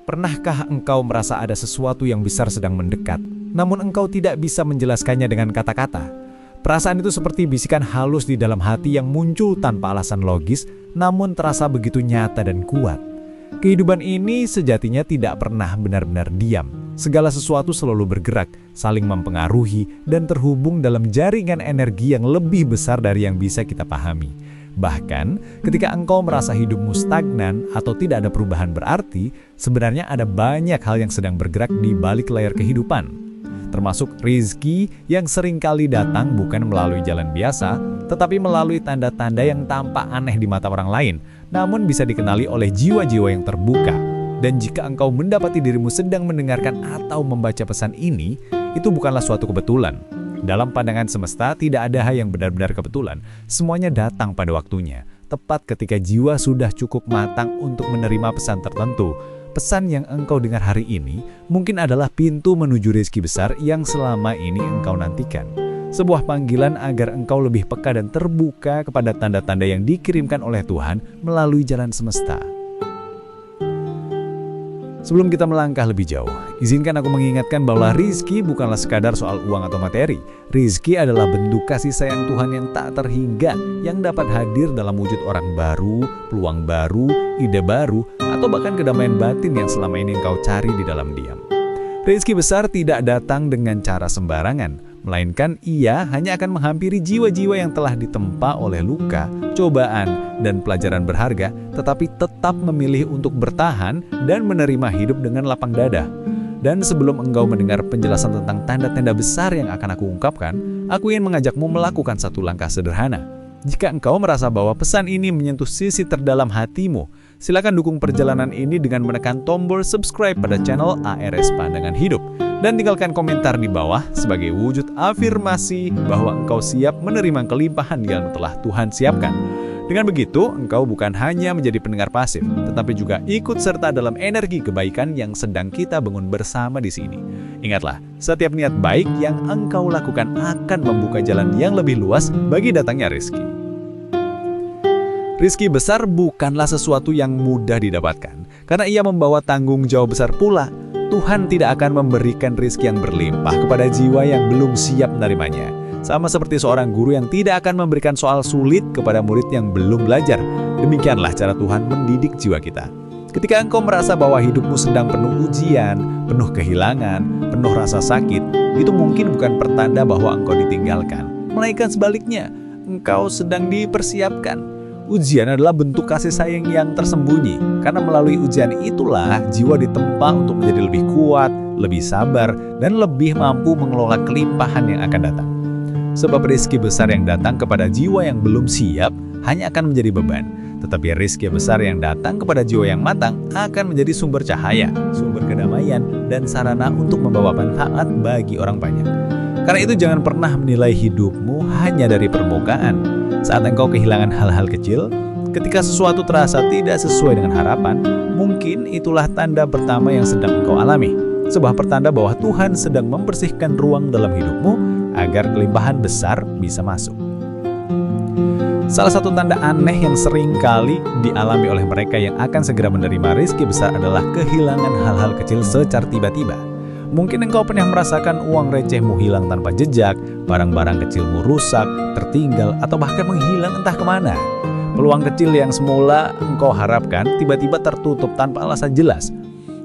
Pernahkah engkau merasa ada sesuatu yang besar sedang mendekat, namun engkau tidak bisa menjelaskannya dengan kata-kata? Perasaan itu seperti bisikan halus di dalam hati yang muncul tanpa alasan logis, namun terasa begitu nyata dan kuat. Kehidupan ini sejatinya tidak pernah benar-benar diam. Segala sesuatu selalu bergerak, saling mempengaruhi, dan terhubung dalam jaringan energi yang lebih besar dari yang bisa kita pahami. Bahkan, ketika engkau merasa hidupmu stagnan atau tidak ada perubahan berarti, sebenarnya ada banyak hal yang sedang bergerak di balik layar kehidupan. Termasuk rezeki yang seringkali datang bukan melalui jalan biasa, tetapi melalui tanda-tanda yang tampak aneh di mata orang lain, namun bisa dikenali oleh jiwa-jiwa yang terbuka. Dan jika engkau mendapati dirimu sedang mendengarkan atau membaca pesan ini, itu bukanlah suatu kebetulan. Dalam pandangan semesta, tidak ada hal yang benar-benar kebetulan. Semuanya datang pada waktunya, tepat ketika jiwa sudah cukup matang untuk menerima pesan tertentu. Pesan yang engkau dengar hari ini mungkin adalah pintu menuju rezeki besar yang selama ini engkau nantikan. Sebuah panggilan agar engkau lebih peka dan terbuka kepada tanda-tanda yang dikirimkan oleh Tuhan melalui jalan semesta. Sebelum kita melangkah lebih jauh, izinkan aku mengingatkan bahwa rizki bukanlah sekadar soal uang atau materi. Rizki adalah bentuk kasih sayang Tuhan yang tak terhingga, yang dapat hadir dalam wujud orang baru, peluang baru, ide baru, atau bahkan kedamaian batin yang selama ini engkau cari di dalam diam. Rizki besar tidak datang dengan cara sembarangan, melainkan ia hanya akan menghampiri jiwa-jiwa yang telah ditempa oleh luka, cobaan, dan pelajaran berharga, tetapi tetap memilih untuk bertahan dan menerima hidup dengan lapang dada. Dan sebelum engkau mendengar penjelasan tentang tanda-tanda besar yang akan aku ungkapkan, aku ingin mengajakmu melakukan satu langkah sederhana. Jika engkau merasa bahwa pesan ini menyentuh sisi terdalam hatimu, silakan dukung perjalanan ini dengan menekan tombol subscribe pada channel ARS Pandangan Hidup. Dan tinggalkan komentar di bawah sebagai wujud afirmasi bahwa engkau siap menerima kelimpahan yang telah Tuhan siapkan. Dengan begitu, engkau bukan hanya menjadi pendengar pasif, tetapi juga ikut serta dalam energi kebaikan yang sedang kita bangun bersama di sini. Ingatlah, setiap niat baik yang engkau lakukan akan membuka jalan yang lebih luas bagi datangnya rezeki. Rizki besar bukanlah sesuatu yang mudah didapatkan, karena ia membawa tanggung jawab besar pula. Tuhan tidak akan memberikan rizki yang berlimpah kepada jiwa yang belum siap menerimanya. Sama seperti seorang guru yang tidak akan memberikan soal sulit kepada murid yang belum belajar. Demikianlah cara Tuhan mendidik jiwa kita. Ketika engkau merasa bahwa hidupmu sedang penuh ujian, penuh kehilangan, penuh rasa sakit, itu mungkin bukan pertanda bahwa engkau ditinggalkan, melainkan sebaliknya, engkau sedang dipersiapkan. Ujian adalah bentuk kasih sayang yang tersembunyi, karena melalui ujian itulah jiwa ditempa untuk menjadi lebih kuat, lebih sabar, dan lebih mampu mengelola kelimpahan yang akan datang. Sebab rezeki besar yang datang kepada jiwa yang belum siap hanya akan menjadi beban, tetapi rezeki besar yang datang kepada jiwa yang matang akan menjadi sumber cahaya, sumber kedamaian, dan sarana untuk membawa manfaat bagi orang banyak. Karena itu jangan pernah menilai hidupmu hanya dari permukaan. Saat engkau kehilangan hal-hal kecil, ketika sesuatu terasa tidak sesuai dengan harapan, mungkin itulah tanda pertama yang sedang engkau alami. Sebuah pertanda bahwa Tuhan sedang membersihkan ruang dalam hidupmu agar kelimpahan besar bisa masuk. Salah satu tanda aneh yang sering kali dialami oleh mereka yang akan segera menerima rezeki besar adalah kehilangan hal-hal kecil secara tiba-tiba. Mungkin engkau pernah merasakan uang recehmu hilang tanpa jejak, barang-barang kecilmu rusak, tertinggal, atau bahkan menghilang entah kemana. Peluang kecil yang semula engkau harapkan tiba-tiba tertutup tanpa alasan jelas.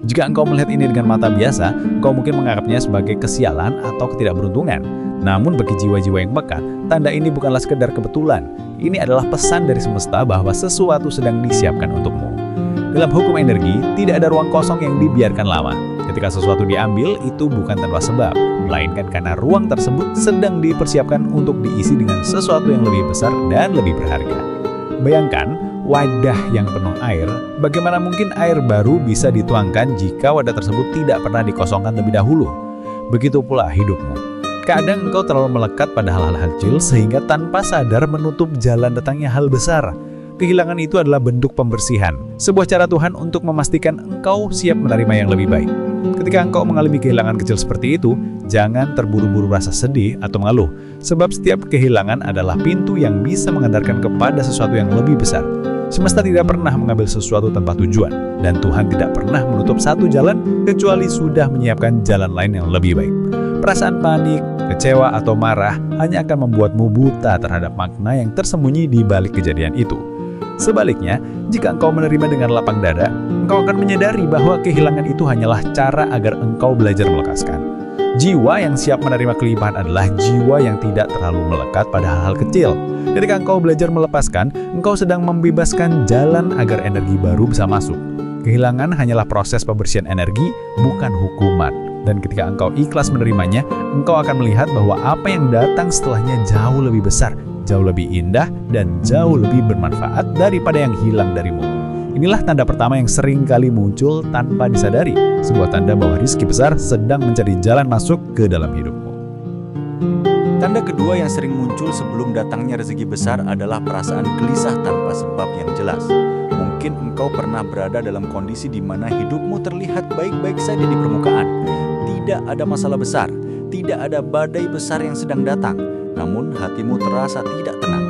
Jika engkau melihat ini dengan mata biasa, engkau mungkin menganggapnya sebagai kesialan atau ketidakberuntungan. Namun bagi jiwa-jiwa yang peka, tanda ini bukanlah sekedar kebetulan. Ini adalah pesan dari semesta bahwa sesuatu sedang disiapkan untukmu. Dalam hukum energi, tidak ada ruang kosong yang dibiarkan lama. Ketika sesuatu diambil, itu bukan tanpa sebab, melainkan karena ruang tersebut sedang dipersiapkan untuk diisi dengan sesuatu yang lebih besar dan lebih berharga. Bayangkan, wadah yang penuh air, bagaimana mungkin air baru bisa dituangkan jika wadah tersebut tidak pernah dikosongkan terlebih dahulu? Begitu pula hidupmu. Kadang engkau terlalu melekat pada hal-hal kecil sehingga tanpa sadar menutup jalan datangnya hal besar. Kehilangan itu adalah bentuk pembersihan, sebuah cara Tuhan untuk memastikan engkau siap menerima yang lebih baik. Ketika engkau mengalami kehilangan kecil seperti itu, jangan terburu-buru rasa sedih atau mengeluh, sebab setiap kehilangan adalah pintu yang bisa mengantarkan kepada sesuatu yang lebih besar. Semesta tidak pernah mengambil sesuatu tanpa tujuan, dan Tuhan tidak pernah menutup satu jalan kecuali sudah menyiapkan jalan lain yang lebih baik. Perasaan panik, kecewa, atau marah hanya akan membuatmu buta terhadap makna yang tersembunyi di balik kejadian itu. Sebaliknya, jika engkau menerima dengan lapang dada, engkau akan menyadari bahwa kehilangan itu hanyalah cara agar engkau belajar melekaskan. Jiwa yang siap menerima kelimpahan adalah jiwa yang tidak terlalu melekat pada hal-hal kecil. Ketika engkau belajar melepaskan, engkau sedang membebaskan jalan agar energi baru bisa masuk. Kehilangan hanyalah proses pembersihan energi, bukan hukuman. Dan ketika engkau ikhlas menerimanya, engkau akan melihat bahwa apa yang datang setelahnya jauh lebih besar, jauh lebih indah, dan jauh lebih bermanfaat daripada yang hilang darimu. Inilah tanda pertama yang sering kali muncul tanpa disadari, sebuah tanda bahwa rezeki besar sedang mencari jalan masuk ke dalam hidupmu. Tanda kedua yang sering muncul sebelum datangnya rezeki besar adalah perasaan gelisah tanpa sebab yang jelas. Mungkin engkau pernah berada dalam kondisi di mana hidupmu terlihat baik-baik saja di permukaan. Tidak ada masalah besar, tidak ada badai besar yang sedang datang, namun hatimu terasa tidak tenang.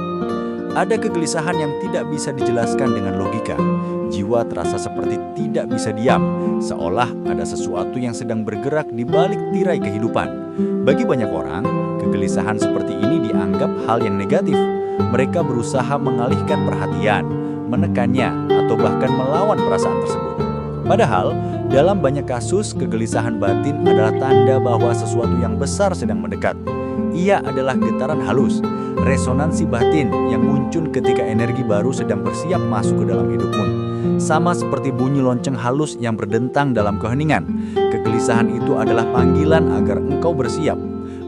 Ada kegelisahan yang tidak bisa dijelaskan dengan logika. Jiwa terasa seperti tidak bisa diam, seolah ada sesuatu yang sedang bergerak di balik tirai kehidupan. Bagi banyak orang, kegelisahan seperti ini dianggap hal yang negatif. Mereka berusaha mengalihkan perhatian, menekannya, atau bahkan melawan perasaan tersebut. Padahal, dalam banyak kasus, kegelisahan batin adalah tanda bahwa sesuatu yang besar sedang mendekat. Ia adalah getaran halus, resonansi batin yang muncul ketika energi baru sedang bersiap masuk ke dalam hidupmu. Sama seperti bunyi lonceng halus yang berdentang dalam keheningan, kegelisahan itu adalah panggilan agar engkau bersiap.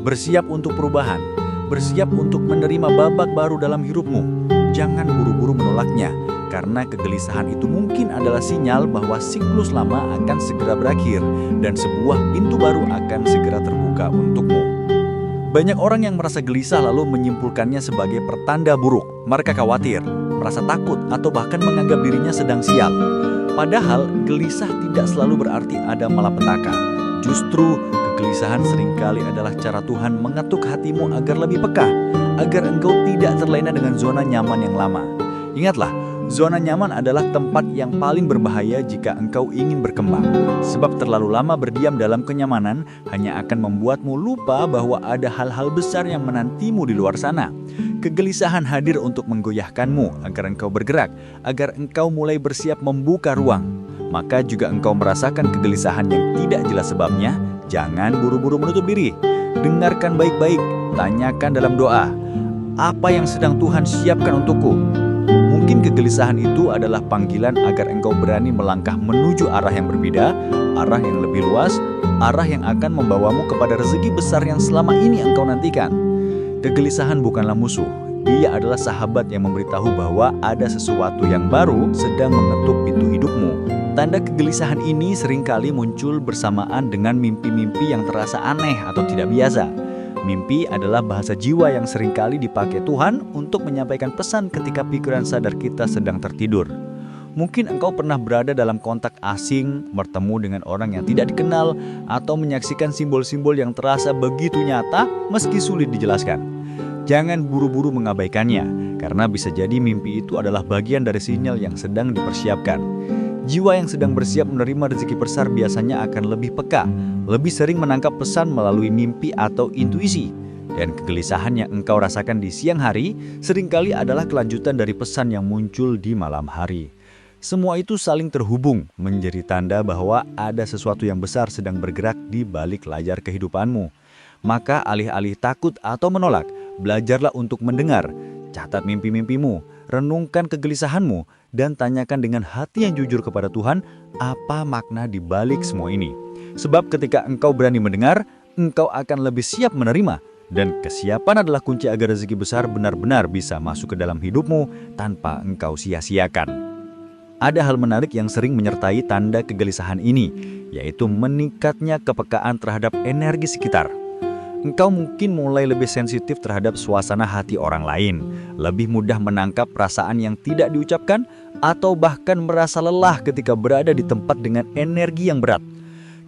Bersiap untuk perubahan, bersiap untuk menerima babak baru dalam hidupmu. Jangan buru-buru menolaknya, karena kegelisahan itu mungkin adalah sinyal bahwa siklus lama akan segera berakhir dan sebuah pintu baru akan segera terbuka untukmu. Banyak orang yang merasa gelisah lalu menyimpulkannya sebagai pertanda buruk. Mereka khawatir, merasa takut, atau bahkan menganggap dirinya sedang sial. Padahal, gelisah tidak selalu berarti ada malapetaka. Justru, kegelisahan seringkali adalah cara Tuhan mengetuk hatimu agar lebih peka, agar engkau tidak terlena dengan zona nyaman yang lama. Ingatlah, zona nyaman adalah tempat yang paling berbahaya jika engkau ingin berkembang. Sebab terlalu lama berdiam dalam kenyamanan hanya akan membuatmu lupa bahwa ada hal-hal besar yang menantimu di luar sana. Kegelisahan hadir untuk menggoyahkanmu agar engkau bergerak, agar engkau mulai bersiap membuka ruang. Maka juga engkau merasakan kegelisahan yang tidak jelas sebabnya, jangan buru-buru menutup diri. Dengarkan baik-baik, tanyakan dalam doa, apa yang sedang Tuhan siapkan untukku? Mungkin kegelisahan itu adalah panggilan agar engkau berani melangkah menuju arah yang berbeda, arah yang lebih luas, arah yang akan membawamu kepada rezeki besar yang selama ini engkau nantikan. Kegelisahan bukanlah musuh, dia adalah sahabat yang memberitahu bahwa ada sesuatu yang baru sedang mengetuk pintu hidupmu. Tanda kegelisahan ini seringkali muncul bersamaan dengan mimpi-mimpi yang terasa aneh atau tidak biasa. Mimpi adalah bahasa jiwa yang seringkali dipakai Tuhan untuk menyampaikan pesan ketika pikiran sadar kita sedang tertidur. Mungkin engkau pernah berada dalam kontak asing, bertemu dengan orang yang tidak dikenal, atau menyaksikan simbol-simbol yang terasa begitu nyata meski sulit dijelaskan. Jangan buru-buru mengabaikannya, karena bisa jadi mimpi itu adalah bagian dari sinyal yang sedang dipersiapkan. Jiwa yang sedang bersiap menerima rezeki besar biasanya akan lebih peka, lebih sering menangkap pesan melalui mimpi atau intuisi. Dan kegelisahan yang engkau rasakan di siang hari seringkali adalah kelanjutan dari pesan yang muncul di malam hari. Semua itu saling terhubung, menjadi tanda bahwa ada sesuatu yang besar sedang bergerak di balik layar kehidupanmu. Maka alih-alih takut atau menolak, belajarlah untuk mendengar. Catat mimpi-mimpimu, renungkan kegelisahanmu, dan tanyakan dengan hati yang jujur kepada Tuhan apa makna di balik semua ini. Sebab ketika engkau berani mendengar, engkau akan lebih siap menerima. Dan kesiapan adalah kunci agar rezeki besar benar-benar bisa masuk ke dalam hidupmu tanpa engkau sia-siakan. Ada hal menarik yang sering menyertai tanda kegelisahan ini, yaitu meningkatnya kepekaan terhadap energi sekitar. Engkau mungkin mulai lebih sensitif terhadap suasana hati orang lain, lebih mudah menangkap perasaan yang tidak diucapkan, atau bahkan merasa lelah ketika berada di tempat dengan energi yang berat.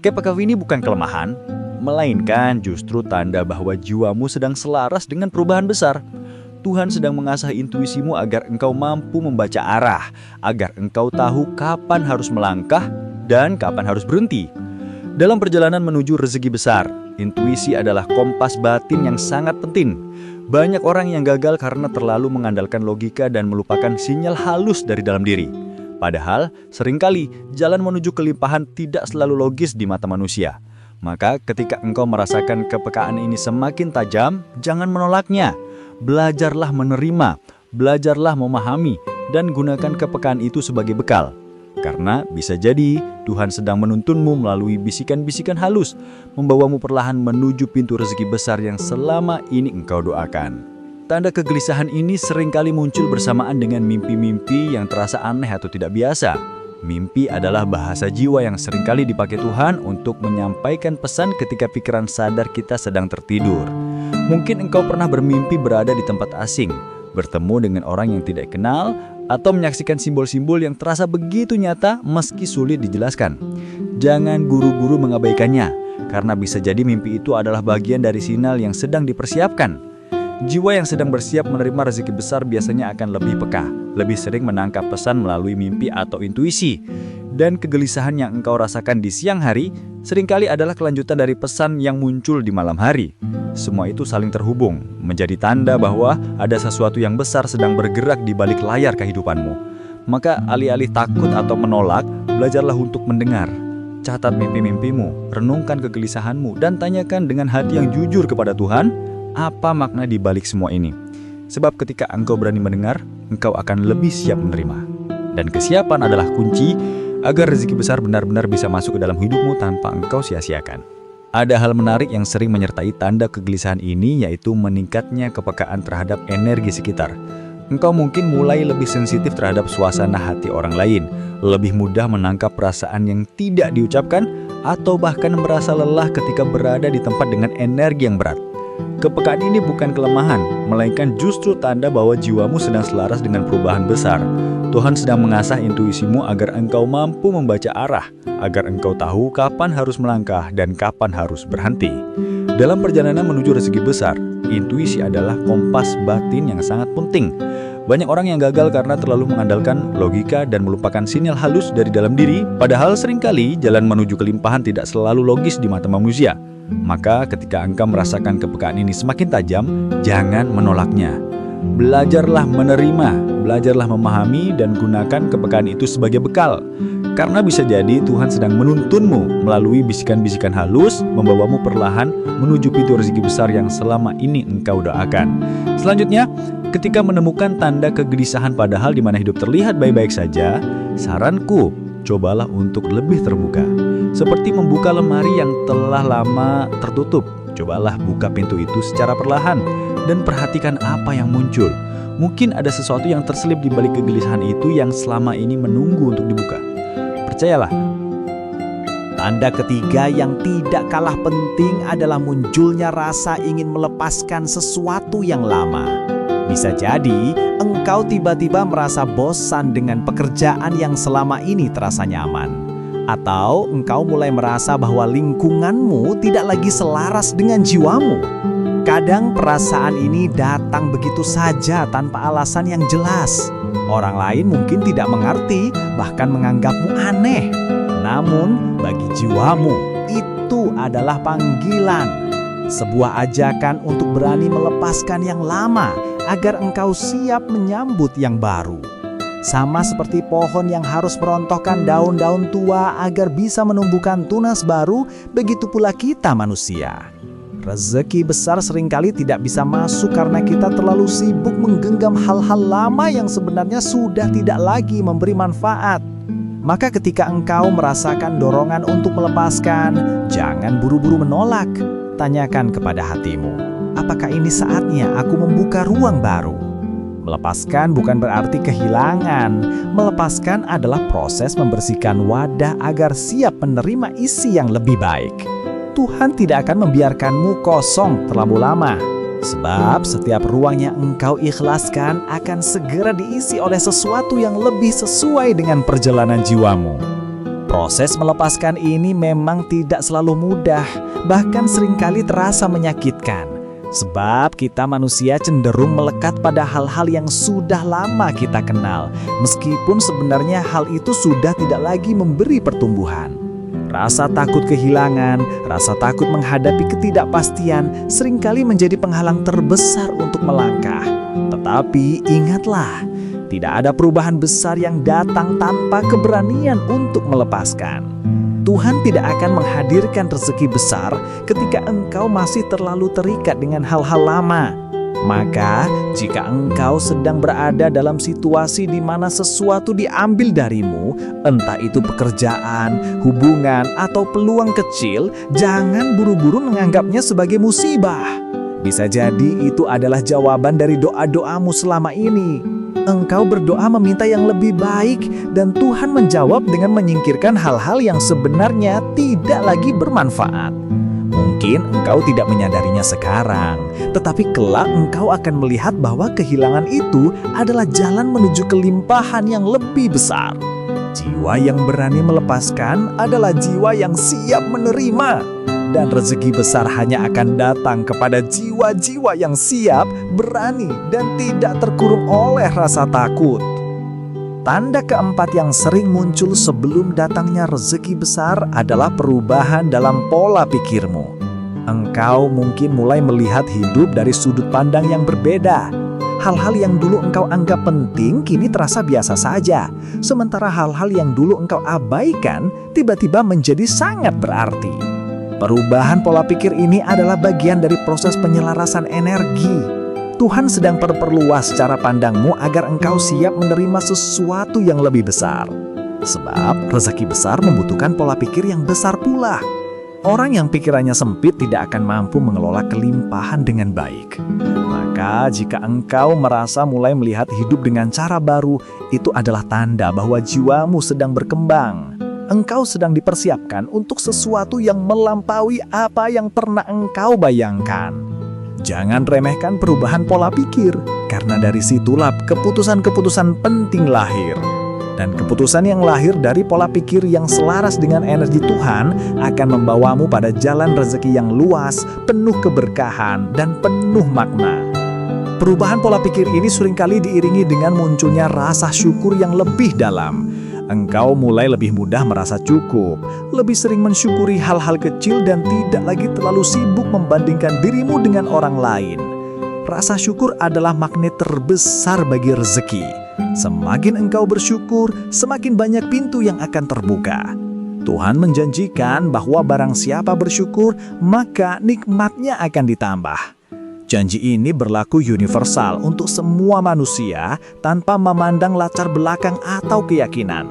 Kepekaan ini bukan kelemahan, melainkan justru tanda bahwa jiwamu sedang selaras dengan perubahan besar. Tuhan sedang mengasah intuisimu agar engkau mampu membaca arah, agar engkau tahu kapan harus melangkah dan kapan harus berhenti. Dalam perjalanan menuju rezeki besar, intuisi adalah kompas batin yang sangat penting. Banyak orang yang gagal karena terlalu mengandalkan logika dan melupakan sinyal halus dari dalam diri. Padahal, seringkali jalan menuju kelimpahan tidak selalu logis di mata manusia. Maka ketika engkau merasakan kepekaan ini semakin tajam, jangan menolaknya. Belajarlah menerima, belajarlah memahami, dan gunakan kepekaan itu sebagai bekal. Karena bisa jadi Tuhan sedang menuntunmu melalui bisikan-bisikan halus, membawamu perlahan menuju pintu rezeki besar yang selama ini engkau doakan. Tanda kegelisahan ini seringkali muncul bersamaan dengan mimpi-mimpi yang terasa aneh atau tidak biasa. Mimpi adalah bahasa jiwa yang seringkali dipakai Tuhan untuk menyampaikan pesan ketika pikiran sadar kita sedang tertidur. Mungkin engkau pernah bermimpi berada di tempat asing, bertemu dengan orang yang tidak kenal, atau menyaksikan simbol-simbol yang terasa begitu nyata meski sulit dijelaskan. Jangan buru-buru mengabaikannya, karena bisa jadi mimpi itu adalah bagian dari sinyal yang sedang dipersiapkan. Jiwa yang sedang bersiap menerima rezeki besar biasanya akan lebih peka, lebih sering menangkap pesan melalui mimpi atau intuisi. Dan kegelisahan yang engkau rasakan di siang hari seringkali adalah kelanjutan dari pesan yang muncul di malam hari. Semua itu saling terhubung, menjadi tanda bahwa ada sesuatu yang besar sedang bergerak di balik layar kehidupanmu. Maka alih-alih takut atau menolak, belajarlah untuk mendengar. Catat mimpi-mimpimu, renungkan kegelisahanmu, dan tanyakan dengan hati yang jujur kepada Tuhan, apa makna di balik semua ini. Sebab ketika engkau berani mendengar, engkau akan lebih siap menerima. Dan kesiapan adalah kunci agar rezeki besar benar-benar bisa masuk ke dalam hidupmu tanpa engkau sia-siakan. Ada hal menarik yang sering menyertai tanda kegelisahan ini, yaitu meningkatnya kepekaan terhadap energi sekitar. Engkau mungkin mulai lebih sensitif terhadap suasana hati orang lain, lebih mudah menangkap perasaan yang tidak diucapkan, atau bahkan merasa lelah ketika berada di tempat dengan energi yang berat. Kepekaan ini bukan kelemahan, melainkan justru tanda bahwa jiwamu sedang selaras dengan perubahan besar. Tuhan sedang mengasah intuisimu agar engkau mampu membaca arah, agar engkau tahu kapan harus melangkah dan kapan harus berhenti. Dalam perjalanan menuju rezeki besar, intuisi adalah kompas batin yang sangat penting. Banyak orang yang gagal karena terlalu mengandalkan logika dan melupakan sinyal halus dari dalam diri, padahal seringkali jalan menuju kelimpahan tidak selalu logis di mata manusia. Maka ketika engkau merasakan kepekaan ini semakin tajam, jangan menolaknya. Belajarlah menerima, belajarlah memahami, dan gunakan kepekaan itu sebagai bekal. Karena bisa jadi Tuhan sedang menuntunmu melalui bisikan-bisikan halus, membawamu perlahan menuju pintu rezeki besar yang selama ini engkau doakan. Selanjutnya, ketika menemukan tanda kegelisahan padahal di mana hidup terlihat baik-baik saja, saranku, cobalah untuk lebih terbuka. Seperti membuka lemari yang telah lama tertutup. Cobalah buka pintu itu secara perlahan dan perhatikan apa yang muncul. Mungkin ada sesuatu yang terselip di balik kegelisahan itu yang selama ini menunggu untuk dibuka. Percayalah. Tanda ketiga yang tidak kalah penting adalah munculnya rasa ingin melepaskan sesuatu yang lama. Bisa jadi engkau tiba-tiba merasa bosan dengan pekerjaan yang selama ini terasa nyaman. Atau engkau mulai merasa bahwa lingkunganmu tidak lagi selaras dengan jiwamu. Kadang perasaan ini datang begitu saja tanpa alasan yang jelas. Orang lain mungkin tidak mengerti, bahkan menganggapmu aneh. Namun bagi jiwamu, itu adalah panggilan. Sebuah ajakan untuk berani melepaskan yang lama agar engkau siap menyambut yang baru. Sama seperti pohon yang harus merontokkan daun-daun tua agar bisa menumbuhkan tunas baru, begitu pula kita manusia. Rezeki besar seringkali tidak bisa masuk karena kita terlalu sibuk menggenggam hal-hal lama yang sebenarnya sudah tidak lagi memberi manfaat. Maka ketika engkau merasakan dorongan untuk melepaskan, jangan buru-buru menolak. Tanyakan kepada hatimu, apakah ini saatnya aku membuka ruang baru? Melepaskan bukan berarti kehilangan. Melepaskan adalah proses membersihkan wadah agar siap menerima isi yang lebih baik. Tuhan tidak akan membiarkanmu kosong terlalu lama. Sebab setiap ruang yang engkau ikhlaskan akan segera diisi oleh sesuatu yang lebih sesuai dengan perjalanan jiwamu. Proses melepaskan ini memang tidak selalu mudah, bahkan seringkali terasa menyakitkan. Sebab kita manusia cenderung melekat pada hal-hal yang sudah lama kita kenal, meskipun sebenarnya hal itu sudah tidak lagi memberi pertumbuhan. Rasa takut kehilangan, rasa takut menghadapi ketidakpastian seringkali menjadi penghalang terbesar untuk melangkah. Tetapi ingatlah, tidak ada perubahan besar yang datang tanpa keberanian untuk melepaskan. Tuhan tidak akan menghadirkan rezeki besar ketika engkau masih terlalu terikat dengan hal-hal lama. Maka, jika engkau sedang berada dalam situasi di mana sesuatu diambil darimu, entah itu pekerjaan, hubungan, atau peluang kecil, jangan buru-buru menganggapnya sebagai musibah. Bisa jadi itu adalah jawaban dari doa-doamu selama ini. Engkau berdoa meminta yang lebih baik, dan Tuhan menjawab dengan menyingkirkan hal-hal yang sebenarnya tidak lagi bermanfaat. Mungkin engkau tidak menyadarinya sekarang, tetapi kelak engkau akan melihat bahwa kehilangan itu adalah jalan menuju kelimpahan yang lebih besar. Jiwa yang berani melepaskan adalah jiwa yang siap menerima. Dan rezeki besar hanya akan datang kepada jiwa-jiwa yang siap, berani, dan tidak terkurung oleh rasa takut. Tanda keempat yang sering muncul sebelum datangnya rezeki besar adalah perubahan dalam pola pikirmu. Engkau mungkin mulai melihat hidup dari sudut pandang yang berbeda. Hal-hal yang dulu engkau anggap penting kini terasa biasa saja, sementara hal-hal yang dulu engkau abaikan tiba-tiba menjadi sangat berarti. Perubahan pola pikir ini adalah bagian dari proses penyelarasan energi. Tuhan sedang perluas cara pandangmu agar engkau siap menerima sesuatu yang lebih besar. Sebab rezeki besar membutuhkan pola pikir yang besar pula. Orang yang pikirannya sempit tidak akan mampu mengelola kelimpahan dengan baik. Maka jika engkau merasa mulai melihat hidup dengan cara baru, itu adalah tanda bahwa jiwamu sedang berkembang. Engkau sedang dipersiapkan untuk sesuatu yang melampaui apa yang pernah engkau bayangkan. Jangan remehkan perubahan pola pikir, karena dari situlah keputusan-keputusan penting lahir. Dan keputusan yang lahir dari pola pikir yang selaras dengan energi Tuhan akan membawamu pada jalan rezeki yang luas, penuh keberkahan, dan penuh makna. Perubahan pola pikir ini seringkali diiringi dengan munculnya rasa syukur yang lebih dalam. Engkau mulai lebih mudah merasa cukup, lebih sering mensyukuri hal-hal kecil dan tidak lagi terlalu sibuk membandingkan dirimu dengan orang lain. Rasa syukur adalah magnet terbesar bagi rezeki. Semakin engkau bersyukur, semakin banyak pintu yang akan terbuka. Tuhan menjanjikan bahwa barang siapa bersyukur, maka nikmatnya akan ditambah. Janji ini berlaku universal untuk semua manusia tanpa memandang latar belakang atau keyakinan.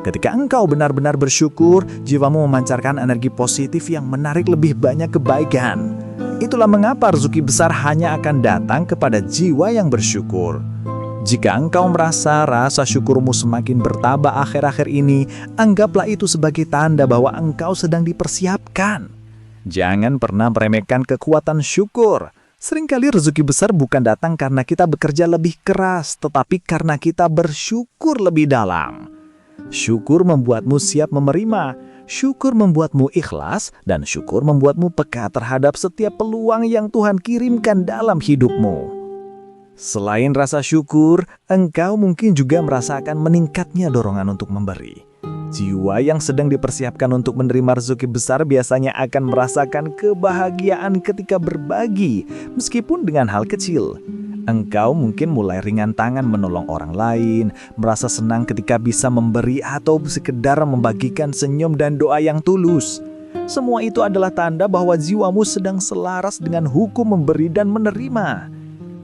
Ketika engkau benar-benar bersyukur, jiwamu memancarkan energi positif yang menarik lebih banyak kebaikan. Itulah mengapa rezeki besar hanya akan datang kepada jiwa yang bersyukur. Jika engkau merasa rasa syukurmu semakin bertambah akhir-akhir ini, anggaplah itu sebagai tanda bahwa engkau sedang dipersiapkan. Jangan pernah meremehkan kekuatan syukur. Seringkali rezeki besar bukan datang karena kita bekerja lebih keras, tetapi karena kita bersyukur lebih dalam. Syukur membuatmu siap menerima, syukur membuatmu ikhlas, dan syukur membuatmu peka terhadap setiap peluang yang Tuhan kirimkan dalam hidupmu. Selain rasa syukur, engkau mungkin juga merasakan meningkatnya dorongan untuk memberi. Jiwa yang sedang dipersiapkan untuk menerima rezeki besar biasanya akan merasakan kebahagiaan ketika berbagi, meskipun dengan hal kecil. Engkau mungkin mulai ringan tangan menolong orang lain, merasa senang ketika bisa memberi atau sekedar membagikan senyum dan doa yang tulus. Semua itu adalah tanda bahwa jiwamu sedang selaras dengan hukum memberi dan menerima.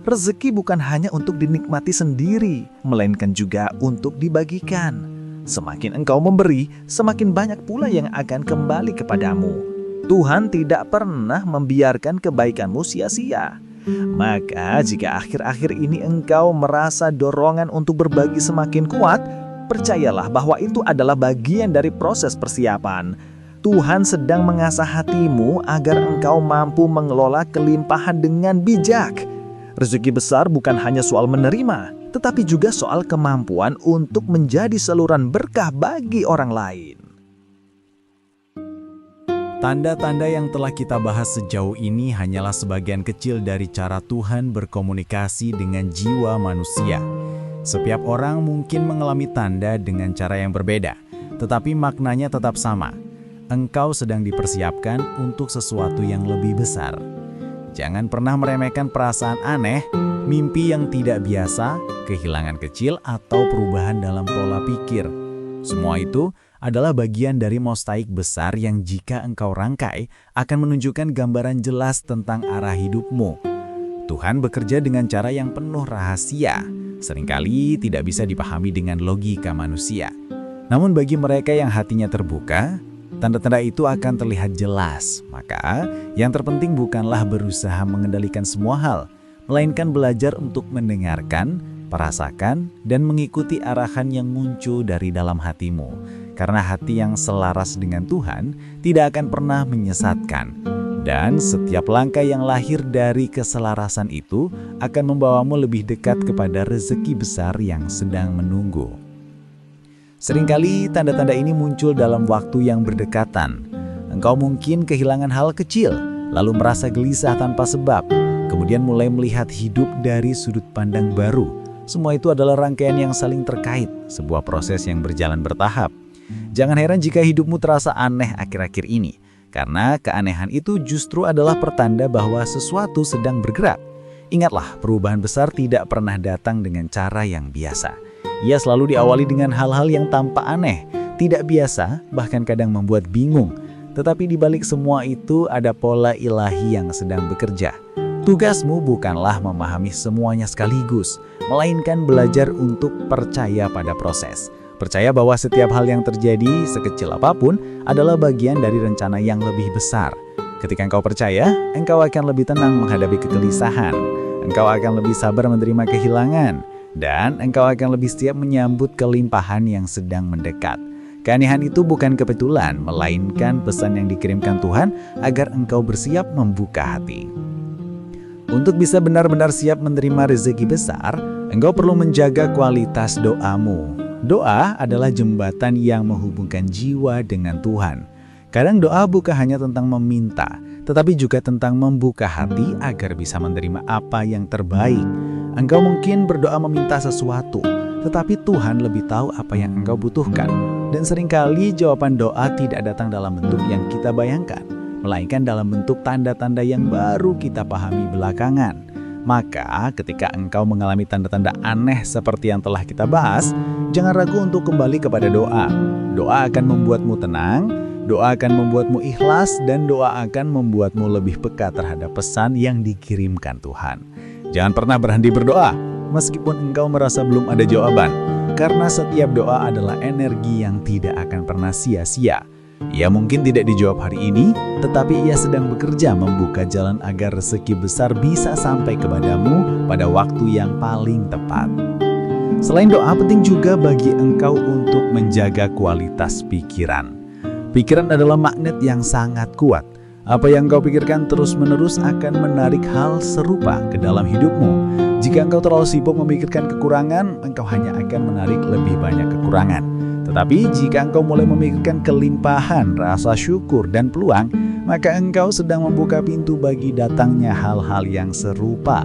Rezeki bukan hanya untuk dinikmati sendiri, melainkan juga untuk dibagikan. Semakin engkau memberi, semakin banyak pula yang akan kembali kepadamu. Tuhan tidak pernah membiarkan kebaikanmu sia-sia. Maka jika akhir-akhir ini engkau merasa dorongan untuk berbagi semakin kuat, percayalah bahwa itu adalah bagian dari proses persiapan. Tuhan sedang mengasah hatimu agar engkau mampu mengelola kelimpahan dengan bijak. Rezeki besar bukan hanya soal menerima, tetapi juga soal kemampuan untuk menjadi saluran berkah bagi orang lain. Tanda-tanda yang telah kita bahas sejauh ini hanyalah sebagian kecil dari cara Tuhan berkomunikasi dengan jiwa manusia. Setiap orang mungkin mengalami tanda dengan cara yang berbeda, tetapi maknanya tetap sama. Engkau sedang dipersiapkan untuk sesuatu yang lebih besar. Jangan pernah meremehkan perasaan aneh, mimpi yang tidak biasa, kehilangan kecil, atau perubahan dalam pola pikir. Semua itu adalah bagian dari mosaik besar yang jika engkau rangkai akan menunjukkan gambaran jelas tentang arah hidupmu. Tuhan bekerja dengan cara yang penuh rahasia, seringkali tidak bisa dipahami dengan logika manusia. Namun bagi mereka yang hatinya terbuka, tanda-tanda itu akan terlihat jelas. Maka yang terpenting bukanlah berusaha mengendalikan semua hal, melainkan belajar untuk mendengarkan, merasakan, dan mengikuti arahan yang muncul dari dalam hatimu. Karena hati yang selaras dengan Tuhan tidak akan pernah menyesatkan. Dan setiap langkah yang lahir dari keselarasan itu akan membawamu lebih dekat kepada rezeki besar yang sedang menunggu. Seringkali tanda-tanda ini muncul dalam waktu yang berdekatan. Engkau mungkin kehilangan hal kecil, lalu merasa gelisah tanpa sebab, kemudian mulai melihat hidup dari sudut pandang baru. Semua itu adalah rangkaian yang saling terkait, sebuah proses yang berjalan bertahap. Jangan heran jika hidupmu terasa aneh akhir-akhir ini, karena keanehan itu justru adalah pertanda bahwa sesuatu sedang bergerak. Ingatlah, perubahan besar tidak pernah datang dengan cara yang biasa. Ia selalu diawali dengan hal-hal yang tampak aneh, tidak biasa, bahkan kadang membuat bingung. Tetapi di balik semua itu ada pola ilahi yang sedang bekerja. Tugasmu bukanlah memahami semuanya sekaligus, melainkan belajar untuk percaya pada proses. Percaya bahwa setiap hal yang terjadi, sekecil apapun, adalah bagian dari rencana yang lebih besar. Ketika engkau percaya, engkau akan lebih tenang menghadapi kegelisahan. Engkau akan lebih sabar menerima kehilangan. Dan engkau akan lebih siap menyambut kelimpahan yang sedang mendekat. Keanehan itu bukan kebetulan, melainkan pesan yang dikirimkan Tuhan agar engkau bersiap membuka hati. Untuk bisa benar-benar siap menerima rezeki besar, engkau perlu menjaga kualitas doamu. Doa adalah jembatan yang menghubungkan jiwa dengan Tuhan. Kadang doa bukan hanya tentang meminta, tetapi juga tentang membuka hati agar bisa menerima apa yang terbaik. Engkau mungkin berdoa meminta sesuatu, tetapi Tuhan lebih tahu apa yang engkau butuhkan. Dan seringkali jawaban doa tidak datang dalam bentuk yang kita bayangkan, melainkan dalam bentuk tanda-tanda yang baru kita pahami belakangan. Maka ketika engkau mengalami tanda-tanda aneh seperti yang telah kita bahas, jangan ragu untuk kembali kepada doa. Doa akan membuatmu tenang, doa akan membuatmu ikhlas, dan doa akan membuatmu lebih peka terhadap pesan yang dikirimkan Tuhan. Jangan pernah berhenti berdoa, meskipun engkau merasa belum ada jawaban, karena setiap doa adalah energi yang tidak akan pernah sia-sia. Ia mungkin tidak dijawab hari ini, tetapi ia sedang bekerja membuka jalan agar rezeki besar bisa sampai kepadamu pada waktu yang paling tepat. Selain doa, penting juga bagi engkau untuk menjaga kualitas pikiran. Pikiran adalah magnet yang sangat kuat. Apa yang engkau pikirkan terus-menerus akan menarik hal serupa ke dalam hidupmu. Jika engkau terlalu sibuk memikirkan kekurangan, engkau hanya akan menarik lebih banyak kekurangan. Tetapi jika engkau mulai memikirkan kelimpahan, rasa syukur, dan peluang, maka engkau sedang membuka pintu bagi datangnya hal-hal yang serupa.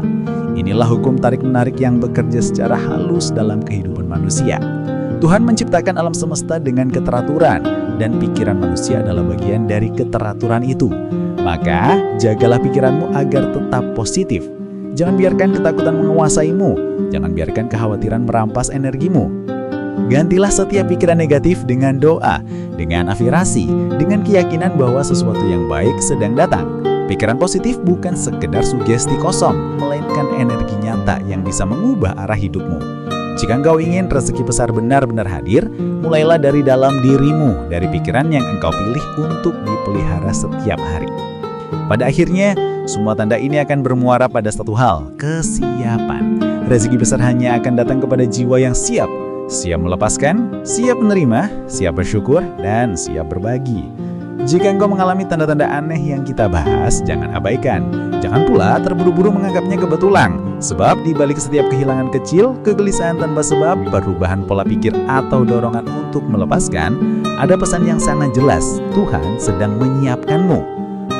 Inilah hukum tarik-menarik yang bekerja secara halus dalam kehidupan manusia. Tuhan menciptakan alam semesta dengan keteraturan, dan pikiran manusia adalah bagian dari keteraturan itu. Maka, jagalah pikiranmu agar tetap positif. Jangan biarkan ketakutan menguasaimu. Jangan biarkan kekhawatiran merampas energimu. Gantilah setiap pikiran negatif dengan doa, dengan afirmasi, dengan keyakinan bahwa sesuatu yang baik sedang datang. Pikiran positif bukan sekedar sugesti kosong, melainkan energi nyata yang bisa mengubah arah hidupmu. Jika engkau ingin rezeki besar benar-benar hadir, mulailah dari dalam dirimu, dari pikiran yang engkau pilih untuk dipelihara setiap hari. Pada akhirnya, semua tanda ini akan bermuara pada satu hal, kesiapan. Rezeki besar hanya akan datang kepada jiwa yang siap. Siap melepaskan, siap menerima, siap bersyukur, dan siap berbagi. Jika engkau mengalami tanda-tanda aneh yang kita bahas, jangan abaikan. Jangan pula terburu-buru menganggapnya kebetulan. Sebab di balik setiap kehilangan kecil, kegelisahan tanpa sebab, perubahan pola pikir atau dorongan untuk melepaskan, ada pesan yang sangat jelas. Tuhan sedang menyiapkanmu.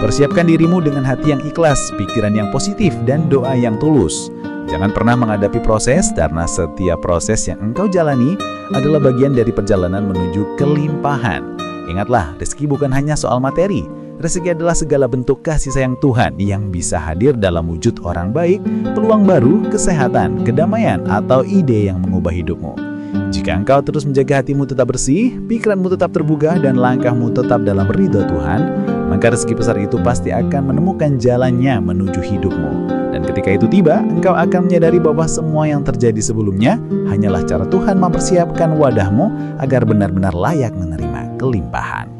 Persiapkan dirimu dengan hati yang ikhlas, pikiran yang positif, dan doa yang tulus. Jangan pernah menghadapi proses, karena setiap proses yang engkau jalani adalah bagian dari perjalanan menuju kelimpahan. Ingatlah, rezeki bukan hanya soal materi. Rezeki adalah segala bentuk kasih sayang Tuhan yang bisa hadir dalam wujud orang baik, peluang baru, kesehatan, kedamaian, atau ide yang mengubah hidupmu. Jika engkau terus menjaga hatimu tetap bersih, pikiranmu tetap terbuka, dan langkahmu tetap dalam ridho Tuhan, maka rezeki besar itu pasti akan menemukan jalannya menuju hidupmu. Dan ketika itu tiba, engkau akan menyadari bahwa semua yang terjadi sebelumnya hanyalah cara Tuhan mempersiapkan wadahmu agar benar-benar layak menerima kelimpahan.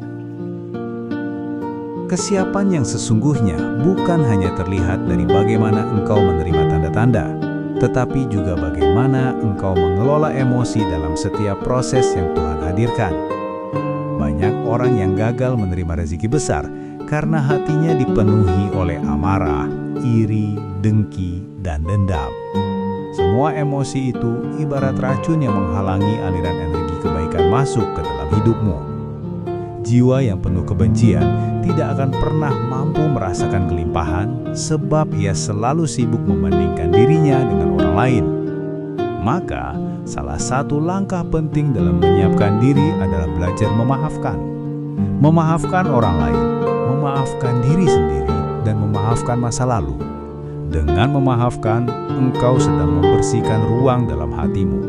Kesiapan yang sesungguhnya bukan hanya terlihat dari bagaimana engkau menerima tanda-tanda, tetapi juga bagaimana engkau mengelola emosi dalam setiap proses yang Tuhan hadirkan. Banyak orang yang gagal menerima rezeki besar karena hatinya dipenuhi oleh amarah, iri, dengki, dan dendam. Semua emosi itu ibarat racun yang menghalangi aliran energi kebaikan masuk ke dalam hidupmu. Jiwa yang penuh kebencian tidak akan pernah mampu merasakan kelimpahan sebab ia selalu sibuk membandingkan dirinya dengan orang lain. Maka, salah satu langkah penting dalam menyiapkan diri adalah belajar memaafkan. Memaafkan orang lain, memaafkan diri sendiri, dan memaafkan masa lalu. Dengan memaafkan, engkau sedang membersihkan ruang dalam hatimu.